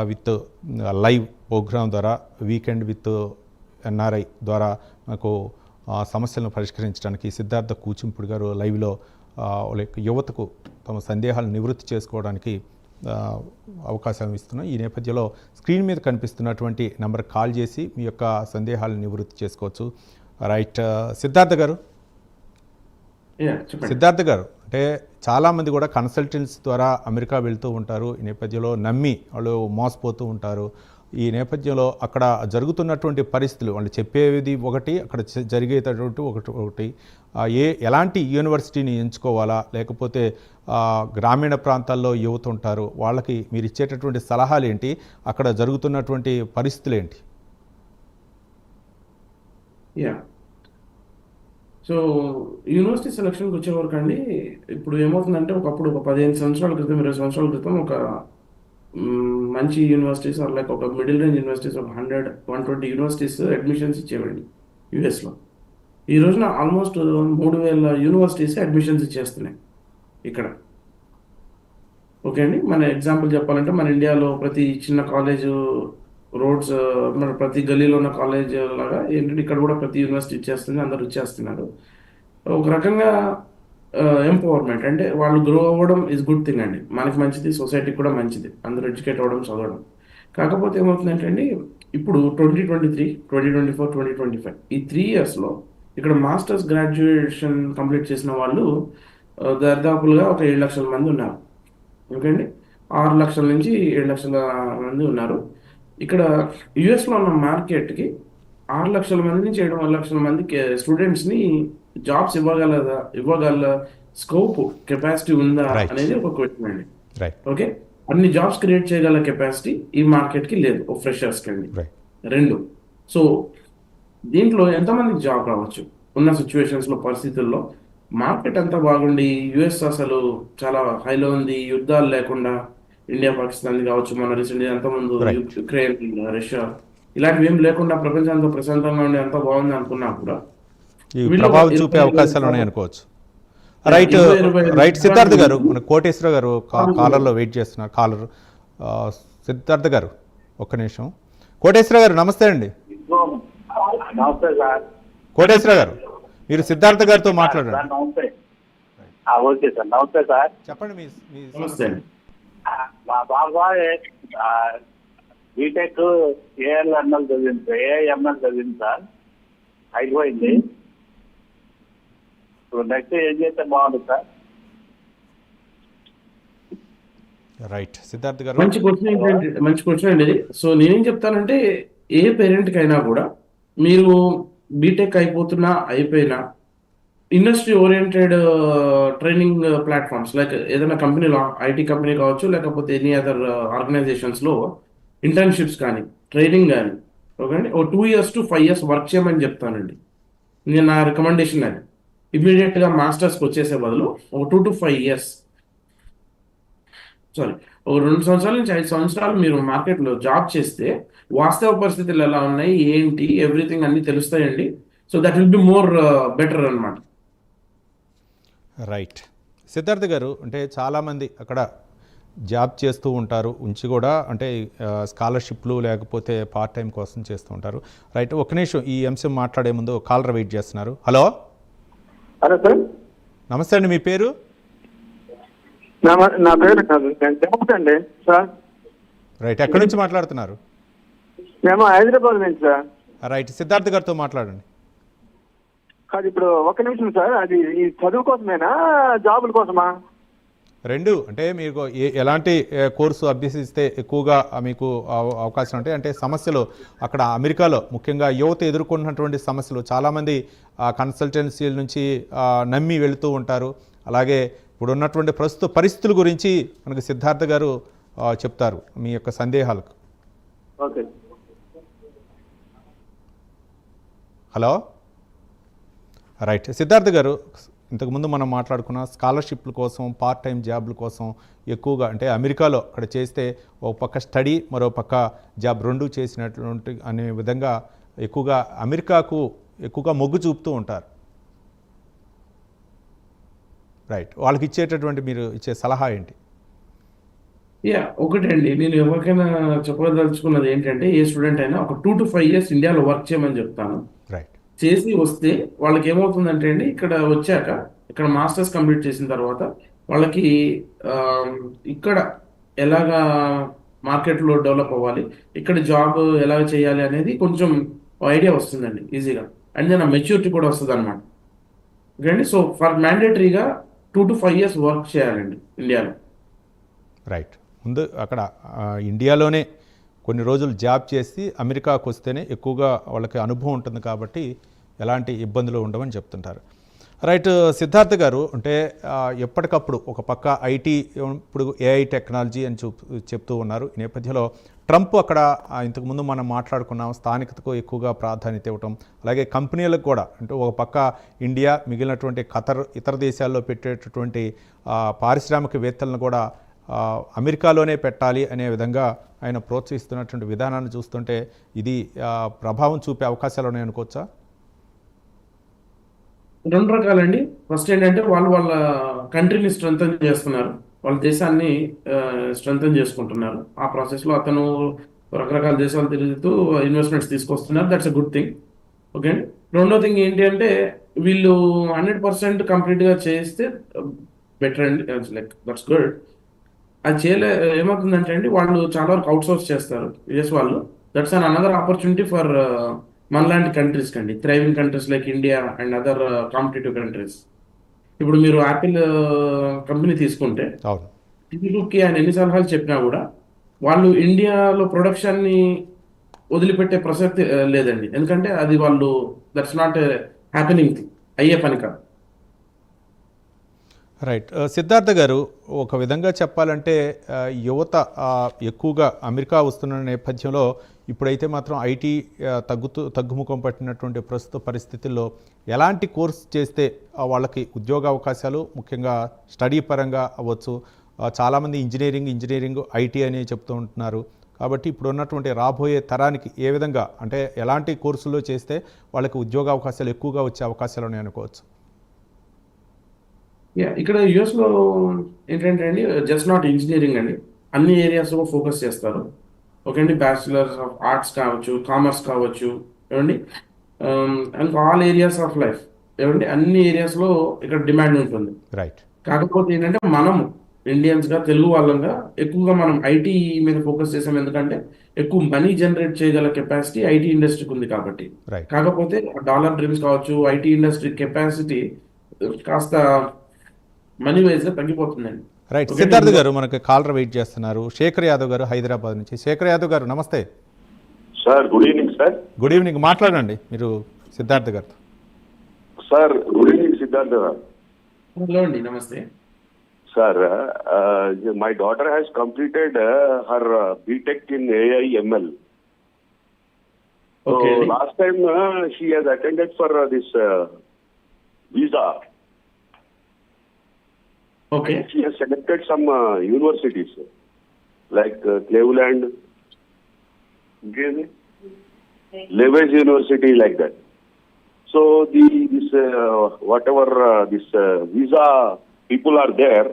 విత్ లైవ్ ప్రోగ్రామ్ ద్వారా వీకెండ్ విత్ ఎన్ఆర్ఐ ద్వారా మనకు సమస్యలను పరిష్కరించడానికి సిద్ధార్థ కూచింపుడి గారు లైవ్లో యువతకు తమ సందేహాలను నివృత్తి చేసుకోవడానికి అవకాశం ఇస్తున్నాం. ఈ నేపథ్యంలో స్క్రీన్ మీద కనిపిస్తున్నటువంటి నెంబర్ కాల్ చేసి మీ యొక్క సందేహాలను నివృత్తి చేసుకోవచ్చు. రైట్. సిద్ధార్థ గారు అంటే చాలామంది కూడా కన్సల్టెన్సీ ద్వారా అమెరికా వెళ్తూ ఉంటారు. ఈ నేపథ్యంలో నమ్మి వాళ్ళు మోసపోతూ ఉంటారు. ఈ నేపథ్యంలో అక్కడ జరుగుతున్నటువంటి పరిస్థితులు వాళ్ళు చెప్పేది ఒకటి, అక్కడ జరిగేటటువంటి ఒకటి, ఎలాంటి యూనివర్సిటీని ఎంచుకోవాలా, లేకపోతే గ్రామీణ ప్రాంతాల్లో యువత ఉంటారు, వాళ్ళకి మీరు ఇచ్చేటటువంటి సలహాలు ఏంటి, అక్కడ జరుగుతున్నటువంటి పరిస్థితులు ఏంటి? యా, సో యూనివర్సిటీ సెలక్షన్కి వచ్చేవరకు అండి, ఇప్పుడు ఏమవుతుందంటే ఒకప్పుడు ఒక 15 సంవత్సరాల క్రితం 20 సంవత్సరాల క్రితం ఒక మంచి యూనివర్సిటీస్ లైక్ ఒక మిడిల్ రేంజ్ యూనివర్సిటీస్ ఒక 100-120 యూనివర్సిటీస్ అడ్మిషన్స్ ఇచ్చేవండి యూఎస్లో. ఈ రోజున ఆల్మోస్ట్ 3000 యూనివర్సిటీస్ అడ్మిషన్స్ ఇచ్చేస్తున్నాయి ఇక్కడ. ఓకే అండి, మన ఎగ్జాంపుల్ చెప్పాలంటే మన ఇండియాలో ప్రతి చిన్న కాలేజు రోడ్స్, మన ప్రతి గల్లీలో ఉన్న కాలేజ్ లాగా ఏంటంటే ఇక్కడ కూడా ప్రతి యూనివర్సిటీ ఇచ్చేస్తుంది, అందరూ ఇచ్చేస్తున్నారు. ఒక రకంగా ఎంపవర్మెంట్ అంటే వాళ్ళు గ్రో అవ్వడం ఇస్ గుడ్ థింగ్ అండి, మనకి మంచిది, సొసైటీకి కూడా మంచిది, అందరూ ఎడ్యుకేట్ అవ్వడం, చదవడం. కాకపోతే ఏమవుతుందంటే అండి, ఇప్పుడు 2023, 2024, 2025 ఈ 3 yearsలో ఇక్కడ మాస్టర్స్ గ్రాడ్యుయేషన్ కంప్లీట్ చేసిన వాళ్ళు దాదాపులుగా ఒక 7 లక్షల మంది ఉన్నారు. ఓకే అండి, 6 లక్షల నుంచి 7 లక్షల మంది ఉన్నారు. ఇక్కడ యుఎస్లో ఉన్న మార్కెట్కి 6 లక్షల మంది నుంచి 7 లక్షల మంది స్టూడెంట్స్ని జాబ్స్ ఇవ్వగల స్కోప్, కెపాసిటీ ఉందా అనేది ఒక క్వశ్చన్ అండి. ఓకే, అన్ని జాబ్స్ క్రియేట్ చేయగల కెపాసిటీ ఈ మార్కెట్కి లేదు, ఒక ఫ్రెషర్స్కి అండి. 2, సో దీంట్లో ఎంతమందికి జాబ్ రావచ్చు ఉన్న సిచ్యువేషన్స్లో, పరిస్థితుల్లో. మార్కెట్ అంతా బాగుండి యుఎస్ అసలు చాలా హైలో ఉంది, యుద్ధాలు లేకుండా ఇండియా పాకిస్తాన్ కావచ్చు, మన రీసెంట్గా అంతకుముందు యుక్రెయిన్, రష్యా ఇలాంటివి ఏం లేకుండా ప్రపంచంతో ప్రశాంతంగా ఉండి అంతా బాగుంది అనుకున్నా కూడా ప్రభావం చూపే అవకాశాలు ఉన్నాయి అనుకోవచ్చు. రైట్ సిద్ధార్థ్ గారు, మన కోటేశ్వర గారు కాలర్లో వెయిట్ చేస్తున్నారు. కాలర్ సిద్ధార్థ్ గారు ఒక్క నిమిషం. కోటేశ్వర గారు నమస్తే అండి. నమస్తే సార్. కోటేశ్వర గారు మీరు సిద్ధార్థ గారితో మాట్లాడండి. ఓకే సార్, నమస్తే సార్. చెప్పండి మీ మీ నమస్తే అండి. మా బాబాయ్ బీటెక్ ఏఎల్ఎంఎల్ చదివింది సార్, అయిపోయింది. ఇప్పుడు నెక్స్ట్ ఏం చేస్తే బాగుంటుంది సార్? రైట్ సిద్ధార్థ్ గారు. మంచి క్వశ్చన్ అండి ఇది. సో నేనేం చెప్తానంటే ఏ పేరెంట్కి అయినా కూడా మీరు బీటెక్ అయిపోయినా industry oriented training platforms like ఏదైనా కంపెనీలో ఐటీ కంపెనీ కావచ్చు, లేకపోతే ఎనీ అదర్ ఆర్గనైజేషన్స్లో ఇంటర్న్షిప్స్ కానీ ట్రైనింగ్ కానీ ఓకే అండి, ఓ 2 years to 5 years వర్క్ చేయమని చెప్తానండి. నేను నా రికమెండేషన్ అది ఇమీడియట్గా మాస్టర్స్కి వచ్చేసే బదులు ఒక 2 to 5 years, సారీ ఒక 2 సంవత్సరాల నుంచి 5 సంవత్సరాలు మీరు మార్కెట్లో జాబ్ చేస్తే వాస్తవ పరిస్థితులు ఎలా ఉన్నాయి ఏంటి ఎవ్రీథింగ్ అన్నీ తెలుస్తాయండి. So that will be more better అన్నమాట. రైట్ సిద్ధార్థ్ గారు, అంటే చాలామంది అక్కడ జాబ్ చేస్తూ ఉంటారు ఉంచి కూడా, అంటే స్కాలర్షిప్లు లేకపోతే పార్ట్ టైం కోసం చేస్తూ ఉంటారు. రైట్, ఒక్క నిమిషం ఈ అంశం మాట్లాడే ముందు కాలర్ వెయిట్ చేస్తున్నారు. హలో హలో సార్, నమస్తే అండి, మీ పేరు? నా పేరు జగపతి అండి సార్. రైట్, ఎక్కడి నుంచి మాట్లాడుతున్నారు? మేము హైదరాబాద్ నుంచి సార్. రైట్, సిద్ధార్థ్ గారితో మాట్లాడండి. కాదు, ఇప్పుడు ఒక నిమిషం సార్, అది ఈ చదువు కోసమేనా జాబుల కోసమా? రెండు, అంటే మీకు ఎలాంటి కోర్సు అభ్యసిస్తే ఎక్కువగా మీకు అవకాశం ఉంటాయి? అంటే సమస్యలు అక్కడ అమెరికాలో ముఖ్యంగా యువత ఎదుర్కొన్నటువంటి సమస్యలు, చాలామంది కన్సల్టెన్సీల నుంచి నమ్మి వెళుతూ ఉంటారు. అలాగే ఇప్పుడు ఉన్నటువంటి ప్రస్తుత పరిస్థితుల గురించి మనకు సిద్ధార్థ గారు చెప్తారు మీ యొక్క సందేహాలకు. ఓకే. హలో రైట్, సిద్ధార్థ గారు, ఇంతకుముందు మనం మాట్లాడుకున్న స్కాలర్షిప్ల కోసం పార్ట్ టైం జాబ్ల కోసం ఎక్కువగా, అంటే అమెరికాలో అక్కడ చేస్తే ఒక పక్క స్టడీ మరో పక్క జాబ్ రెండు చేసినటువంటి అనే విధంగా ఎక్కువగా అమెరికాకు ఎక్కువగా మొగ్గు చూపుతూ ఉంటారు. రైట్, వాళ్ళకి ఇచ్చేటటువంటి మీరు ఇచ్చే సలహా ఏంటి? ఒకటండి, నేను ఎవరికైనా చెప్పదలుచుకున్నది ఏంటంటే ఏ స్టూడెంట్ అయినా ఒక 2 to 5 years ఇండియాలో వర్క్ చేయమని చెప్తాను. రైట్, చేసి వస్తే వాళ్ళకి ఏమవుతుందంటే అండి, ఇక్కడ వచ్చాక ఇక్కడ మాస్టర్స్ కంప్లీట్ చేసిన తర్వాత వాళ్ళకి ఇక్కడ ఎలాగా మార్కెట్లో డెవలప్ అవ్వాలి, ఇక్కడ జాబ్ ఎలా చేయాలి అనేది కొంచెం ఐడియా వస్తుందండి ఈజీగా. అండ్ దెన్ ఆ మెచ్యూరిటీ కూడా వస్తుంది అనమాట. ఓకే అండి, సో ఫర్ మ్యాండేటరీగా 2 to 5 years వర్క్ చేయాలండి ఇండియాలో. రైట్, ముందు అక్కడ ఇండియాలోనే కొన్ని రోజులు జాబ్ చేసి అమెరికాకు వస్తేనే ఎక్కువగా వాళ్ళకి అనుభవం ఉంటుంది కాబట్టి ఎలాంటి ఇబ్బందులు ఉండవని చెప్తుంటారు. రైట్ సిద్ధార్థ్ గారు, అంటే ఎప్పటికప్పుడు ఒక పక్క ఐటీ, ఇప్పుడు ఏఐ టెక్నాలజీ అని చెప్తూ ఉన్నారు. ఈ నేపథ్యంలో ట్రంప్ అక్కడ ఇంతకుముందు మనం మాట్లాడుకున్నాం స్థానికతకు ఎక్కువగా ప్రాధాన్యత ఇవ్వటం, అలాగే కంపెనీలకు కూడా, అంటే ఒక పక్క ఇండియా మిగిలినటువంటి ఖతర్ ఇతర దేశాల్లో పెట్టేటటువంటి పారిశ్రామికవేత్తలను కూడా అమెరికాలోనే పెట్టాలి అనే విధంగా ఆయన ప్రోత్సహిస్తున్నటువంటి విధానాన్ని చూస్తుంటే ఇది ప్రభావం చూపే అవకాశాలు ఉన్నాయి అనుకోవచ్చా? 2 రకాలండి. ఫస్ట్ ఏంటంటే వాళ్ళ కంట్రీని స్ట్రెంథన్ చేస్తున్నారు, వాళ్ళ దేశాన్ని స్ట్రెంథన్ చేసుకుంటున్నారు. ఆ ప్రాసెస్లో అతను రకరకాల దేశాలు తిరుగుతూ ఇన్వెస్ట్మెంట్స్ తీసుకొస్తున్నారు. That's a good thing. Okay అండి. రెండో థింగ్ ఏంటి అంటే వీళ్ళు 100% కంప్లీట్గా చేస్తే బెటర్ అండి, లైక్ దట్స్ గుడ్. అది ఏమవుతుందంటే అండి, వాళ్ళు చాలా వరకు అవుట్సోర్స్ చేస్తారు యుఎస్ వాళ్ళు. That's an another opportunity for మనలాంటి కంట్రీస్ కండి, thriving countries like India and other competitive countries. ఇప్పుడు మీరు యాపిల్ కంపెనీ తీసుకుంటే టీవీకి ఆయన ఎన్ని సలహాలు చెప్పినా కూడా వాళ్ళు ఇండియాలో ప్రొడక్షన్ని వదిలిపెట్టే ప్రసక్తి లేదండి. ఎందుకంటే అది వాళ్ళు దట్స్ నాట్ హ్యాపెనింగ్ థింగ్, అయ్యే పని కాదు. రైట్, సిద్ధార్థ గారు, ఒక విధంగా చెప్పాలంటే యువత ఎక్కువగా అమెరికా వస్తున్న నేపథ్యంలో ఇప్పుడైతే మాత్రం ఐటీ తగ్గుముఖం పట్టినటువంటి ప్రస్తుత పరిస్థితుల్లో ఎలాంటి కోర్స్ చేస్తే వాళ్ళకి ఉద్యోగ అవకాశాలు, ముఖ్యంగా స్టడీ పరంగా అవ్వచ్చు, చాలామంది ఇంజనీరింగ్ ఐటీ అని చెప్తూ ఉంటున్నారు. కాబట్టి ఇప్పుడు ఉన్నటువంటి రాబోయే తరానికి ఏ విధంగా, అంటే ఎలాంటి కోర్సుల్లో చేస్తే వాళ్ళకి ఉద్యోగ అవకాశాలు ఎక్కువగా వచ్చే అవకాశాలు ఉన్నాయి అనుకోవచ్చు? ఇక్కడ యుఎస్లో ఏంటంటే అండి, జస్ట్ నాట్ ఇంజనీరింగ్ అండి, అన్ని ఏరియాస్లో ఫోకస్ చేస్తారు. ఓకే అండి, బ్యాచిలర్స్ ఆఫ్ ఆర్ట్స్ కావచ్చు, కామర్స్ కావచ్చు, ఏమండి, and all areas of life, ఏమండి, అన్ని ఏరియాస్లో ఇక్కడ డిమాండ్ ఉంటుంది. రైట్, కాకపోతే ఏంటంటే మనము ఇండియన్స్గా తెలుగు వాళ్ళంగా ఎక్కువగా మనం ఐటీ మీద ఫోకస్ చేసాం, ఎందుకంటే ఎక్కువ మనీ జనరేట్ చేయగల కెపాసిటీ ఐటీ ఇండస్ట్రీకి ఉంది కాబట్టి. రైట్ కాకపోతే డాలర్ డ్రీమ్స్ కావచ్చు, ఐటీ ఇండస్ట్రీ కెపాసిటీ కాస్త మనీ వైజ్గా తగ్గిపోతుందండి. రైట్ ఓకే, సిద్ధార్థ్ గారు మనకి కాలర్ వెయిట్ చేస్తున్నారు. శేఖర్ యాదవ్ గారు హైదరాబాద్ నుంచి. శేఖర్ యాదవ్ గారు నమస్తే. Sir good evening sir. Good evening, మాట్లాడండి మీరు సిద్ధార్థ్ గారితో. Sir good evening Siddhartha. Hello అండి, నమస్తే. Sir, my daughter has completed her BTech in AI ML. So Okay. last time she has attended for this visa. Okay, She has selected some universities like Cleveland, Levi's University, like that. So this whatever this visa people are there.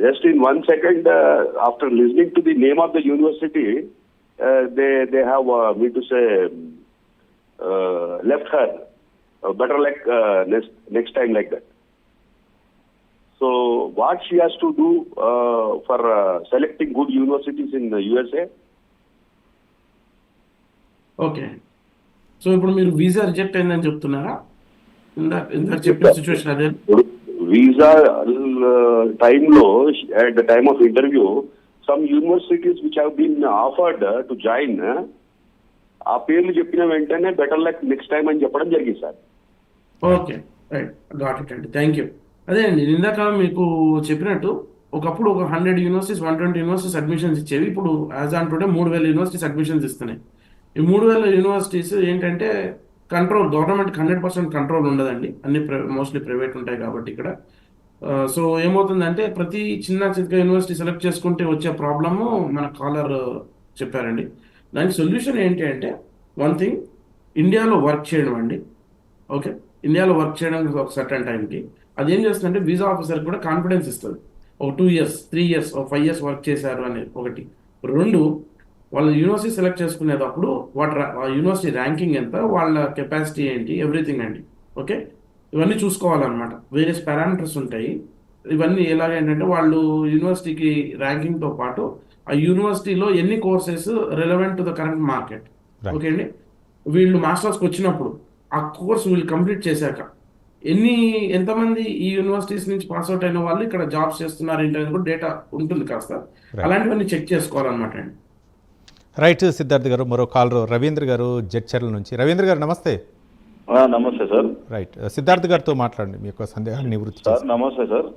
Just in 1 second, after listening to the name of the university, they have me to say left her. Better like next time, like that. So what she has to do for selecting good universities in the USA? Okay. So ఇప్పుడు మీరు visa reject అయిందని చెప్తున్నారా? ఇందాక చెప్పిన situation అదే. Visa time low at the time of interview, some universities which have been offered to join, ఆ పేర్లు చెప్పిన వెంటనే బెటర్ లక్ నెక్స్ట్ టైం అని చెప్పడం జరిగింది sir. Okay, right, got it అండి, థ్యాంక్ యూ. అదే అండి, ఇందాక మీకు చెప్పినట్టు ఒకప్పుడు ఒక 100 యూనివర్సిటీస్ 120 యూనివర్సిటీస్ అడ్మిషన్స్ ఇచ్చేవి. ఇప్పుడు as on today 3000 universities admissions ఇస్తున్నాయి. ఈ 3000 యూనివర్సిటీస్ ఏంటంటే కంట్రోల్, గవర్నమెంట్కి 100% కంట్రోల్ ఉండదండి, అన్ని మోస్ట్లీ ప్రైవేట్ ఉంటాయి కాబట్టి ఇక్కడ. సో ఏమవుతుందంటే ప్రతి చిన్న చిన్న యూనివర్సిటీ సెలెక్ట్ చేసుకుంటే వచ్చే ప్రాబ్లము మన కాలర్ చెప్పారండి. దానికి సొల్యూషన్ ఏంటి అంటే, వన్ థింగ్, ఇండియాలో వర్క్ చేయడం అండి. ఓకే, ఇండియాలో వర్క్ చేయడం ఒక సర్టన్ టైంకి అది ఏం చేస్తుందంటే వీసా ఆఫీసర్కి కూడా కాన్ఫిడెన్స్ ఇస్తుంది. ఒక 2 years 3 years ఒక 5 years వర్క్ చేశారు అనేది ఒకటి. 2, వాళ్ళ యూనివర్సిటీ సెలెక్ట్ చేసుకునేటప్పుడు యూనివర్సిటీ ర్యాంకింగ్ ఎంత, వాళ్ళ కెపాసిటీ ఏంటి, ఎవ్రీథింగ్ అండి. ఓకే, ఇవన్నీ చూసుకోవాలన్నమాట. వేరియస్ పారామీటర్స్ ఉంటాయి. ఇవన్నీ ఎలాగేంటంటే వాళ్ళు యూనివర్సిటీకి ర్యాంకింగ్తో పాటు ఆ యూనివర్సిటీలో ఎన్ని courses relevant to the current market. Okay అండి, వీళ్ళు మాస్టర్స్కి వచ్చినప్పుడు ఆ కోర్స్ వీళ్ళు కంప్లీట్ చేశాక ఎంతమంది ఈ యూనివర్సిటీస్ నుంచి పాస్అవుట్ అయిన వాళ్ళు ఇక్కడ జాబ్స్ చేస్తున్నారు ఏంటనేది కూడా డేటా ఉంటుంది కాస్త. అలాంటివన్నీ చెక్ చేసుకోవాలన్నమాట అండి. రైట్ సిద్ధార్థ్ గారు. మరో కాలర్ రవీంద్ర గారు జడ్చర్ల నుంచి. రవీంద్ర గారు నమస్తే. నమస్తే సార్. రైట్, సిద్ధార్థ్ గారితో మాట్లాడండి, మీ యొక్క సందేహాన్ని నివృత్తి సార్ నమస్తే సార్.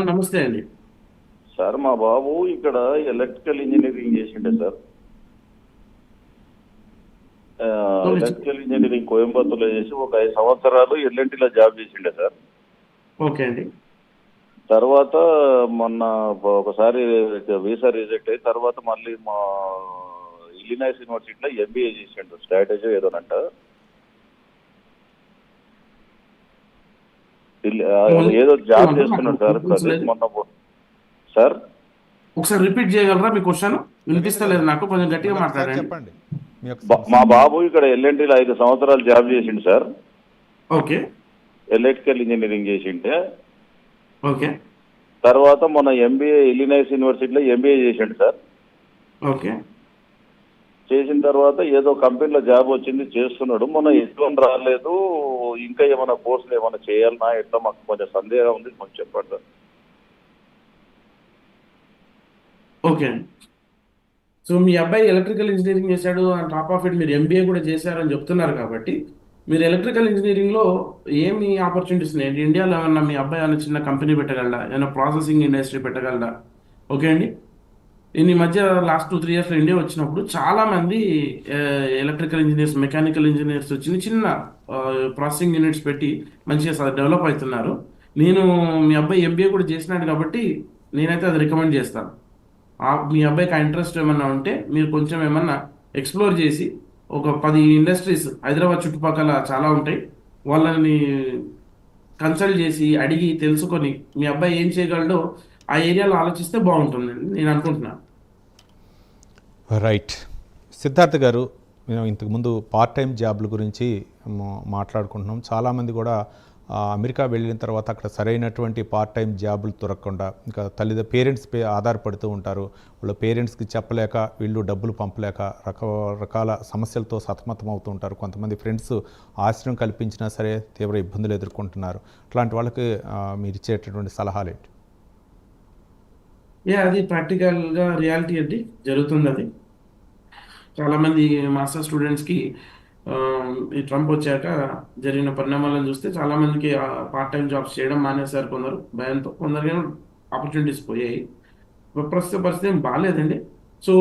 నమస్తే అండి. సార్ మా బాబు ఇక్కడ ఎలక్ట్రికల్ ఇంజనీరింగ్ చేసిండే సార్. ఎలక్ట్రికల్ ఇంజనీరింగ్ కోయంబత్తూర్లో చేసి ఒక 5 సంవత్సరాలు ఎల్ఎన్టీలో జాబ్ చేసిండే సార్. ఓకే అండి. తర్వాత మొన్న ఒకసారి వీసా రిజెక్ట్ అయ్యి తర్వాత మళ్ళీ మా ఇలినాయిస్ యూనివర్సిటీలో ఎంబీఏ చేసిండు, స్ట్రాటజీ ఏదోనంట. ఏదో జాబ్ చేస్తున్నాడు సార్. మొన్న సార్ ఒకసారి రిపీట్ చేయగలరా? మీ క్వశ్చన్ వినిపిస్తలేదు నాకు, కొంచెం గట్టిగా మాట్లాడండి. చెప్పండి. మా బాబు ఇక్కడ ఎల్ఎన్టీలో 5 సంవత్సరాలు జాబ్ చేసిండు సార్. ఓకే, ఎలక్ట్రికల్ ఇంజనీరింగ్ చేసిండే. ఓకే, తర్వాత మొన్న ఎంబీఏ ఇలినాయిస్ యూనివర్సిటీలో ఎంబీఏ చేసిండు సార్. ఓకే, చేసిన తర్వాత ఏదో కంపెనీలో జాబ్ వచ్చింది, చేస్తున్నాడు. మొన్న ఎగ్జామ్ రాలేదు, ఇంకా ఏమైనా కోర్సులు ఏమైనా చేయాలన్నా ఎట్లా మాకు కొంచెం సందేహం ఉంది, కొంచెం చెప్పండి సార్. ఓకే. సో మీ అబ్బాయి ఎలక్ట్రికల్ ఇంజనీరింగ్ చేశాడు, అండ్ టాప్ ఆఫ్ ఇట్ మీరు ఎంబీఏ కూడా చేశారని చెప్తున్నారు కాబట్టి మీరు ఎలక్ట్రికల్ ఇంజనీరింగ్లో ఏమి ఆపర్చునిటీస్ ఉన్నాయి? ఇండియాలో ఏమన్నా మీ అబ్బాయి ఏమైనా చిన్న కంపెనీ పెట్టగలడా, ఏమైనా ప్రాసెసింగ్ ఇండస్ట్రీ పెట్టగలడా? ఓకే అండి, ఈ మధ్య లాస్ట్ 2-3 yearsలో ఇండియా వచ్చినప్పుడు చాలామంది ఎలక్ట్రికల్ ఇంజనీర్స్, మెకానికల్ ఇంజనీర్స్ చిన్న ప్రాసెసింగ్ యూనిట్స్ పెట్టి మంచిగా డెవలప్ అవుతున్నారు. నేను మీ అబ్బాయి ఎంబీఏ కూడా చేసినాడు కాబట్టి నేనైతే అది రికమెండ్ చేస్తాను. మీ అబ్బాయికి ఆ ఇంట్రెస్ట్ ఏమన్నా ఉంటే మీరు కొంచెం ఏమన్నా ఎక్స్ప్లోర్ చేసి ఒక 10 ఇండస్ట్రీస్ హైదరాబాద్ చుట్టుపక్కల చాలా ఉంటాయి, వాళ్ళని కన్సల్ట్ చేసి అడిగి తెలుసుకొని మీ అబ్బాయి ఏం చేయగలడో ఆ ఏరియాలో ఆలోచిస్తే బాగుంటుందండి నేను అనుకుంటున్నాను. రైట్ సిద్ధార్థ్ గారు, మేము ఇంతకుముందు పార్ట్ టైం జాబ్ల గురించి మాట్లాడుకుంటున్నాం. చాలామంది కూడా అమెరికా వెళ్ళిన తర్వాత అక్కడ సరైనటువంటి పార్ట్ టైం జాబులు దొరకకుండా ఇంకా పేరెంట్స్ ఆధారపడుతూ ఉంటారు. వాళ్ళ పేరెంట్స్కి చెప్పలేక వీళ్ళు డబ్బులు పంపలేక రకరకాల సమస్యలతో సతమతం అవుతూ ఉంటారు. కొంతమంది ఫ్రెండ్స్ ఆశ్రయం కల్పించినా సరే తీవ్ర ఇబ్బందులు ఎదుర్కొంటున్నారు. అట్లాంటి వాళ్ళకి మీరు ఇచ్చేటటువంటి సలహాలు ఏంటి? అది ప్రాక్టికల్గా రియాలిటీ అండి, జరుగుతుంది అది. చాలామంది మాస్టర్ స్టూడెంట్స్కి ఈ ట్రంప్ వచ్చాక జరిగిన పరిణామాలను చూస్తే చాలామందికి పార్ట్ టైం జాబ్స్ చేయడం మానేశారు. కొందరు భయంతో, కొందరికి ఆపర్చునిటీస్ పోయాయి. ప్రస్తుత పరిస్థితి ఏం బాగాలేదండి. సో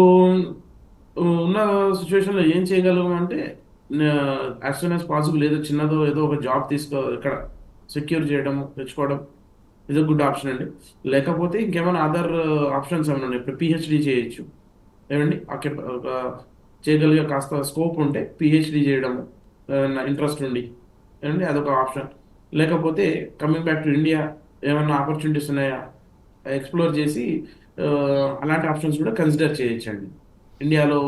ఉన్న సిచ్యువేషన్లో ఏం చేయగలము అంటే యాజ్ సూన్ యాజ్ పాసిబుల్ చిన్నదో ఏదో ఒక జాబ్ ఇక్కడ సెక్యూర్ చేయడం, తెచ్చుకోవడం ఇది గుడ్ ఆప్షన్ అండి. లేకపోతే ఇంకేమైనా అదర్ ఆప్షన్స్ ఏమైనా ఉన్నాయి. ఇప్పుడు పిహెచ్డి చేయొచ్చు ఏమండి, చేయగలిగే కాస్త స్కోప్ ఉంటే పిహెచ్డి చేయడము, ఇంట్రెస్ట్ ఉండి ఏమండి, అదొక ఆప్షన్. లేకపోతే కమింగ్ బ్యాక్ టు ఇండియా ఏమైనా ఆపర్చునిటీస్ ఉన్నాయా ఎక్స్ప్లోర్ చేసి అలాంటి ఆప్షన్స్ కూడా కన్సిడర్ చేయొచ్చండి. ఇండియాలో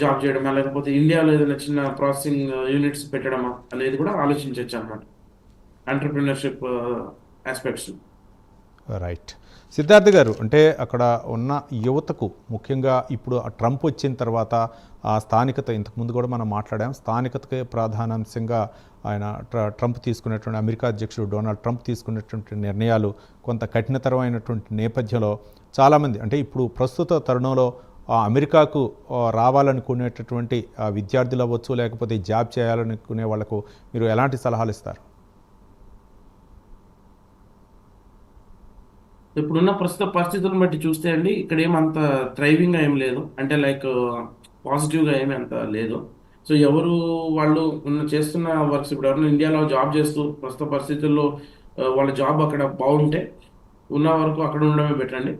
జాబ్ చేయడమా, లేకపోతే ఇండియాలో ఏదైనా చిన్న ప్రాసెసింగ్ యూనిట్స్ పెట్టడమా అనేది కూడా ఆలోచించవచ్చు అన్నమాట, entrepreneurship aspects. Right. Siddharth garu, అంటే అక్కడ ఉన్న యువతకు ముఖ్యంగా ఇప్పుడు ట్రంప్ వచ్చిన తర్వాత ఆ స్థానికత, ఇంతకుముందు కూడా మనం మాట్లాడాం, స్థానికతకే ప్రధానాంశంగా ఆయన ట్రంప్ తీసుకున్నటువంటి, అమెరికా అధ్యక్షుడు డొనాల్డ్ ట్రంప్ తీసుకున్నటువంటి నిర్ణయాలు కొంత కఠినతరమైనటువంటి నేపథ్యంలో చాలామంది, అంటే ఇప్పుడు ప్రస్తుత తరుణంలో అమెరికాకు రావాలనుకునేటటువంటి విద్యార్థులు అవ్వచ్చు, లేకపోతే జాబ్ చేయాలనుకునే వాళ్ళకు మీరు ఎలాంటి సలహాలు ఇస్తారు? ఇప్పుడున్న ప్రస్తుత పరిస్థితులను బట్టి చూస్తే అండి, ఇక్కడ ఏమంత థ్రైవింగ్గా ఏం లేదు, అంటే లైక్ పాజిటివ్గా ఏమీ అంత లేదు. సో ఎవరు వాళ్ళు చేస్తున్న వర్క్స్, ఇప్పుడు ఎవరైనా ఇండియాలో జాబ్ చేస్తూ ప్రస్తుత పరిస్థితుల్లో వాళ్ళ జాబ్ అక్కడ బాగుంటే ఉన్న వరకు అక్కడ ఉండడమే బెటర్ అండి.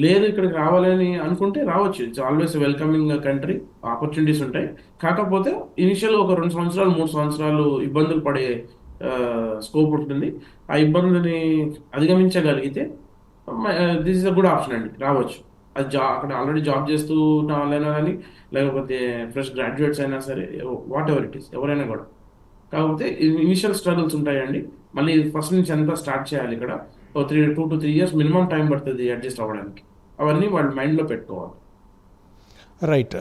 లేదు ఇక్కడికి రావాలని అనుకుంటే రావచ్చు. It's always welcoming country, opportunities ఉంటాయి. కాకపోతే ఇనిషియల్ ఒక 2 సంవత్సరాలు 3 సంవత్సరాలు ఇబ్బందులు పడే స్కోప్ ఉంటుంది. ఆ ఇబ్బందిని అధిగమించగలిగితే this is a good option అండి, రావచ్చు. అది అక్కడ ఆల్రెడీ జాబ్ చేస్తూ ఉన్న వాళ్ళైనా కానీ, లేకపోతే ఫ్రెష్ గ్రాడ్యుయేట్స్ అయినా సరే, వాట్ ఎవర్ ఇట్ ఈస్, ఎవరైనా కూడా. కాకపోతే ఇనిషియల్ స్ట్రగుల్స్ ఉంటాయండి. మళ్ళీ ఫస్ట్ నుంచి అంతా స్టార్ట్ చేయాలి. ఇక్కడ 2 to 3 years మినిమం టైం పడుతుంది అడ్జస్ట్ అవ్వడానికి. అవన్నీ వాళ్ళు మైండ్లో పెట్టుకోవాలి. రైట్.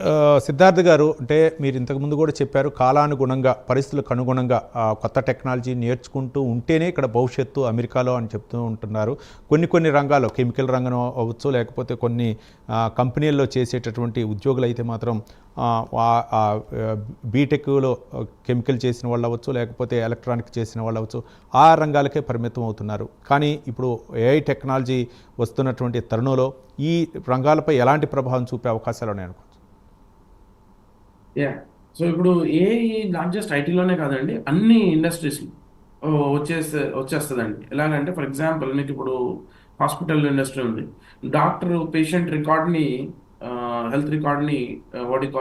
సిద్ధార్థ్ గారు, అంటే మీరు ఇంతకుముందు కూడా చెప్పారు, కాలానుగుణంగా పరిస్థితులకు అనుగుణంగా కొత్త టెక్నాలజీ నేర్చుకుంటూ ఉంటేనే ఇక్కడ భవిష్యత్తు అమెరికాలో అని చెప్తూ ఉంటున్నారు. కొన్ని రంగాల్లో, కెమికల్ రంగం అవ్వచ్చు, లేకపోతే కొన్ని కంపెనీల్లో చేసేటటువంటి ఉద్యోగులు అయితే మాత్రం బీటెక్లో కెమికల్ చేసిన వాళ్ళు అవ్వచ్చు, లేకపోతే ఎలక్ట్రానిక్ చేసిన వాళ్ళు అవ్వచ్చు, ఆ రంగాలకే పరిమితం అవుతున్నారు. కానీ ఇప్పుడు ఏఐ టెక్నాలజీ వస్తున్నటువంటి తరుణంలో ఈ రంగాలపై ఎలాంటి ప్రభావం చూపే అవకాశాలు ఉన్నాయి అనుకోవచ్చు? సో ఇప్పుడు ఏఐ నాట్ జస్ట్ ఐటీలోనే కాదండి, అన్ని ఇండస్ట్రీస్లో వచ్చేస్తుందండి. ఎలాగంటే ఫర్ ఎగ్జాంపుల్ మీకు ఇప్పుడు హాస్పిటల్ ఇండస్ట్రీ ఉంది. డాక్టర్ పేషెంట్ రికార్డ్ని, హెల్త్ రికార్డ్ని what you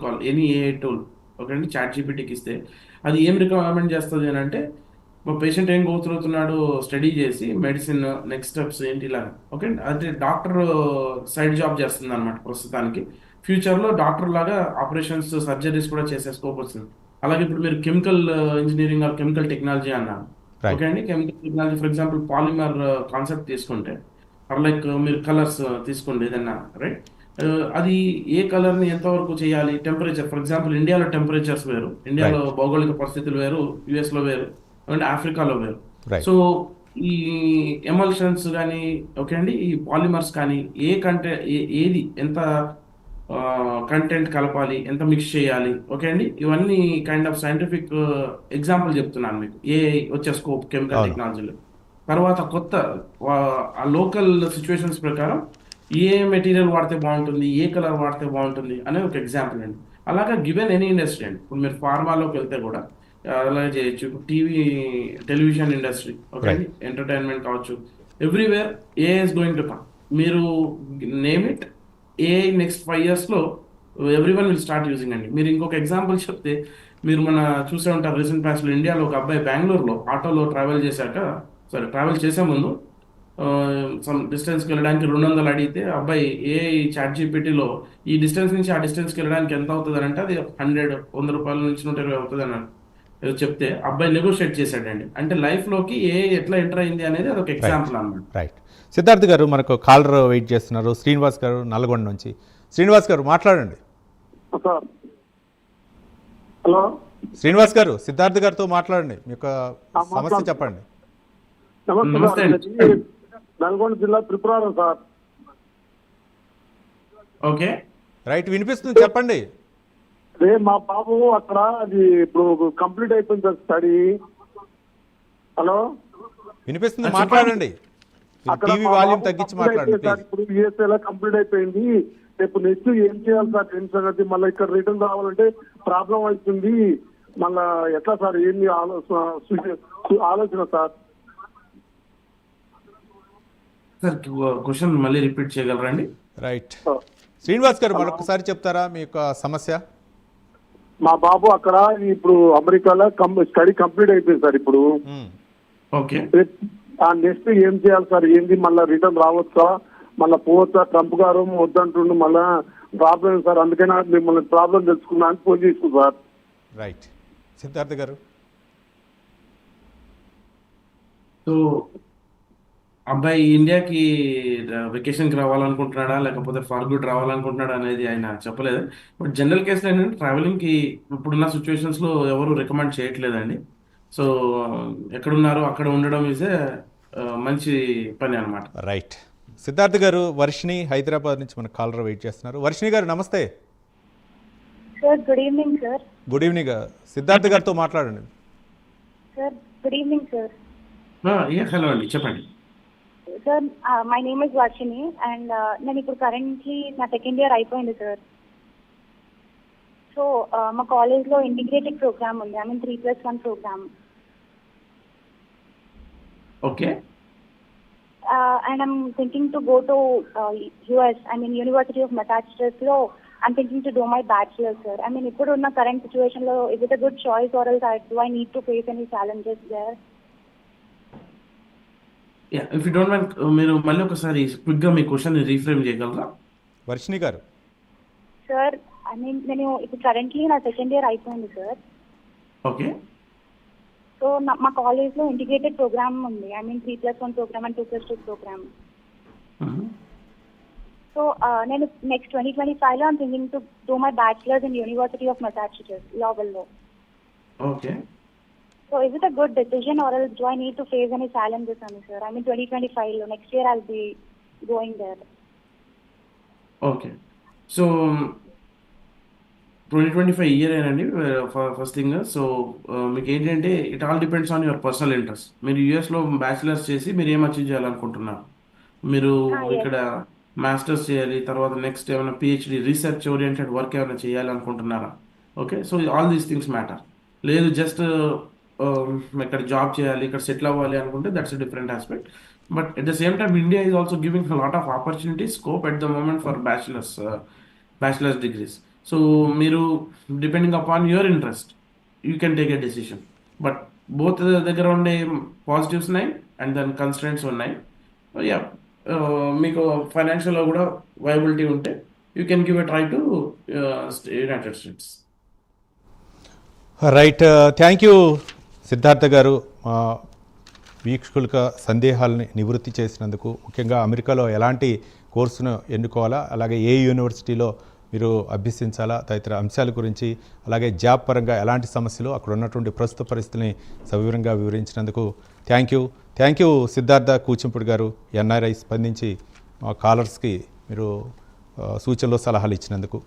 call any AI tool, okay అండి, ChatGPTకి ఇస్తే అది ఏం రికమెండ్ చేస్తుంది అని అంటే, మా పేషెంట్ ఏం గోతురుతున్నాడు స్టడీ చేసి మెడిసిన్ నెక్స్ట్ స్టెప్స్ ఏంటి ఇలా, ఓకే. అంటే డాక్టర్ సైడ్ జాబ్ చేస్తుంది అనమాట ప్రస్తుతానికి. ఫ్యూచర్లో డాక్టర్ లాగా ఆపరేషన్స్, సర్జరీస్ కూడా చేసే స్కోప్ వస్తుంది. అలాగే ఇప్పుడు మీరు chemical engineering or chemical technology అన్నారు, ఓకే అండి. Chemical technology for example polymer concept తీసుకుంటే, ఆర్ లైక్ మీరు కలర్స్ తీసుకోండి ఏదన్నా, రైట్. అది ఏ కలర్ని ఎంతవరకు చేయాలి, టెంపరేచర్ ఫర్ ఎగ్జాంపుల్ ఇండియాలో టెంపరేచర్స్ వేరు, ఇండియాలో భౌగోళిక పరిస్థితులు వేరు, యుఎస్లో వేరు, అంటే ఆఫ్రికాలో వేరు. సో ఈ ఎమల్షన్స్ కానీ, ఓకే అండి, ఈ పాలిమర్స్ కానీ ఏది ఎంత కంటెంట్ కలపాలి, ఎంత మిక్స్ చేయాలి, ఓకే అండి, ఇవన్నీ కైండ్ ఆఫ్ సైంటిఫిక్ ఎగ్జాంపుల్ చెప్తున్నాను మీకు, వచ్చే స్కోప్ కెమికల్ టెక్నాలజీలో. తర్వాత కొత్త ఆ లోకల్ సిచ్యువేషన్స్ ప్రకారం ఏ మెటీరియల్ వాడితే బాగుంటుంది, ఏ కలర్ వాడితే బాగుంటుంది అనే ఒక ఎగ్జాంపుల్ అండి. అలాగా గివెన్ ఎనీ ఇండస్ట్రీ అండి, ఇప్పుడు మీరు ఫార్మాలోకి వెళ్తే కూడా అలాగే చేయొచ్చు. టెలివిజన్ ఇండస్ట్రీ, ఓకే, ఎంటర్టైన్మెంట్ కావచ్చు, everywhere A is going to come. మీరు నేమ్ ఇట్, ఏఐ నెక్స్ట్ 5 yearsలో ఎవ్రీవన్ విల్ స్టార్ట్ యూజింగ్ అండి. మీరు ఇంకొక ఎగ్జాంపుల్ చెప్తే, మీరు మన చూసే ఉంటారు రీసెంట్ పాస్ట్లో ఇండియాలో ఒక అబ్బాయి బెంగళూరులో ఆటోలో ట్రావెల్ చేసే ముందు సమ్ డిస్టెన్స్కి వెళ్ళడానికి 200 అడిగితే, అబ్బాయి ఏఐ ChatGPTలో ఈ డిస్టెన్స్ నుంచి ఆ డిస్టెన్స్కి వెళ్ళడానికి ఎంత అవుతుంది అని అంటే, అది 100 రూపాయల నుంచి 120 అవుతుంది అన్నారు. ఏదో చెప్తే అబ్బాయి నెగోషియేట్ చేశాడండి. అంటే లైఫ్లోకి ఎట్లా ఎంటర్ అయింది అనేది అదొక ఎగ్జాంపుల్ అన్నమాట. రైట్. సిద్ధార్థ్ గారు మనకు కాలర్ వెయిట్ చేస్తున్నారు, శ్రీనివాస్ గారు నల్గొండ నుంచి. శ్రీనివాస్ గారు మాట్లాడండి. సార్ హలో శ్రీనివాస్ గారు సిద్ధార్థ్ గారితో మాట్లాడండి, మీ యొక్క సమస్య చెప్పండి. నమస్తే అండి. నల్గొండ జిల్లా త్రిపురారం సార్. ఓకే, రైట్, వినిపిస్తుంది, చెప్పండి. అదే మా బాబు అక్కడ అది ఇప్పుడు కంప్లీట్ అయిపోయింది సార్ స్టడీ. హలో వినిపిస్తుంది, మాట్లాడండి. అక్కడ టీవీ మా వాల్యూమ్ బాబు తగ్గించి complete మాట్లాడండి అయిపోయింది సార్. ప్లీజ్. ఇప్పుడు యూఎస్ఏలో కంప్లీట్ అయిపోయింది. ఇప్పుడు నెక్స్ట్ ఏం చేయాలి సార్ టెన్షన్ అది, మళ్ళీ ఇక్కడ రిటర్న్ రావాలంటే ప్రాబ్లం అవుతుంది. మళ్ళా ఎట్లా సార్ ఏంది ఆలోచన సార్? సార్ క్వశ్చన్ మళ్ళీ రిపీట్ చేయగలరండి? రైట్. శ్రీనివాస్ గారు మరొకసారి చెప్తారా మీ యొక్క సమస్య? మా బాబు అక్కడ ఇప్పుడు అమెరికాలో స్టడీ కంప్లీట్ అయిపోయింది సార్. ఇప్పుడు ఓకే, నెక్స్ట్ ఏం చేయాలి సార్? ఏంది మళ్ళీ రిటర్న్ రావచ్చా, మళ్ళీ పోవచ్చా? ట్రంప్ గారు వద్దంటుండు, మళ్ళా ప్రాబ్లం సార్. అందుకని మిమ్మల్ని ప్రాబ్లం తెలుసుకున్నా అని ఫోన్ చేసుకున్నాను సార్. రైట్. సిద్ధార్థ్ గారు. సో అబ్బాయి ఇండియాకి వెకేషన్కి రావాలనుకుంటున్నాడా లేకపోతే ఫర్ గుడ్ రావాలనుకుంటున్నాడా అనేది ఆయన చెప్పలేదు. బట్ జనరల్ కేసులో ఏంటంటే ట్రావెలింగ్కి ఇప్పుడున్న సిచ్యువేషన్స్లో ఎవరు రికమెండ్ చేయట్లేదండి. సో ఎక్కడున్నారో అక్కడ ఉండడం ఈజ్ మంచి పని అనమాట. రైట్. సిద్ధార్థ్ గారు వర్షిణి హైదరాబాద్ నుంచి మన కాలర్ వెయిట్ చేస్తున్నారు. వర్షిణి గారు నమస్తే. Sir good evening sir. Good evening. Siddharth గారితో మాట్లాడండి. Sir good evening sir. Hello అండి, చెప్పండి. Sir my name is Varshini and నేను ఇప్పుడు కరెంట్లీ నా సెకండ్ ఇయర్ అయిపోయింది సార్. సో మా కాలేజ్లో ఇంటిగ్రేటెడ్ ప్రోగ్రామ్ ఉంది, I mean 3+1 program. Okay, and I'm thinking to go to US, I mean university of మెసాచుసెట్స్లో I'm thinking to do my bachelor sir. I mean ఇప్పుడు ఉన్న current సిచ్యువేషన్లో is it a good choice or else do I need to face any challenges there? If you don't mind మీరు మళ్ళీ ఒకసారి క్విక్గా మీ question reframe చేయగలరా? వర్షిణి గారు. Sir I mean నేను ఇప్పుడు కరెంట్లీ నా సెకండ్ ఇయర్ అయిపోయింది సార్. ఓకే, సో మా కాలేజ్లో ఇంటిగ్రేటెడ్ ప్రోగ్రామ్ ఉంది, I mean 3+1 program and 2+2 program. So నేను నెక్స్ట్ 2025లో I'm thinking to do my bachelors in university of Massachusetts లావెల్లో. Okay. So is it a good decision or else do I need to face any challenges on it, sir? I mean 2025, next year I'll be going there. Okay, so 2025 year ఏనండి first thing. So మీకు ఏంటంటే it all depends on your personal interest. మీరు యూఎస్లో bachelors చేసి మీరు ఏం achieve చేయాలనుకుంటున్నారు? మీరు yes. ఇక్కడ మాస్టర్స్ చేయాలి, తర్వాత నెక్స్ట్ ఏమైనా పిహెచ్డి రీసెర్చ్ ఓరియంటెడ్ వర్క్ ఏమైనా చేయాలనుకుంటున్నారా? Okay, so all these things matter. లేదు జస్ట్ ఇక్కడ జాబ్ చేయాలి, ఇక్కడ సెటిల్ అవ్వాలి అనుకుంటే that's a different aspect. But at the same time India is also giving lot of opportunity scope at the moment for bachelors degrees. So మీరు depending upon your interest you can take a decision. But both దగ్గర ఉండే positives ఉన్నాయి and దాని constraints ఉన్నాయి. Yeah, మీకు ఫైనాన్షియల్గా కూడా viability ఉంటే you can give a try to United states. Right. Thank you Siddhartha గారు, మా వీక్షకుల సందేహాలని నివృత్తి చేసినందుకు. ముఖ్యంగా అమెరికాలో ఎలాంటి కోర్సును ఎన్నుకోవాలా, అలాగే ఏ యూనివర్సిటీలో మీరు అభ్యసించాలా తదితర అంశాల గురించి, అలాగే జాబ్ పరంగా ఎలాంటి సమస్యలు, అక్కడ ఉన్నటువంటి ప్రస్తుత పరిస్థితిని సవివరంగా వివరించినందుకు థ్యాంక్ యూ సిద్ధార్థ కూచింపుడి గారు, ఎన్ఆర్ఐ స్పందించి మా కాలర్స్కి మీరు సూచనలు సలహాలు ఇచ్చినందుకు.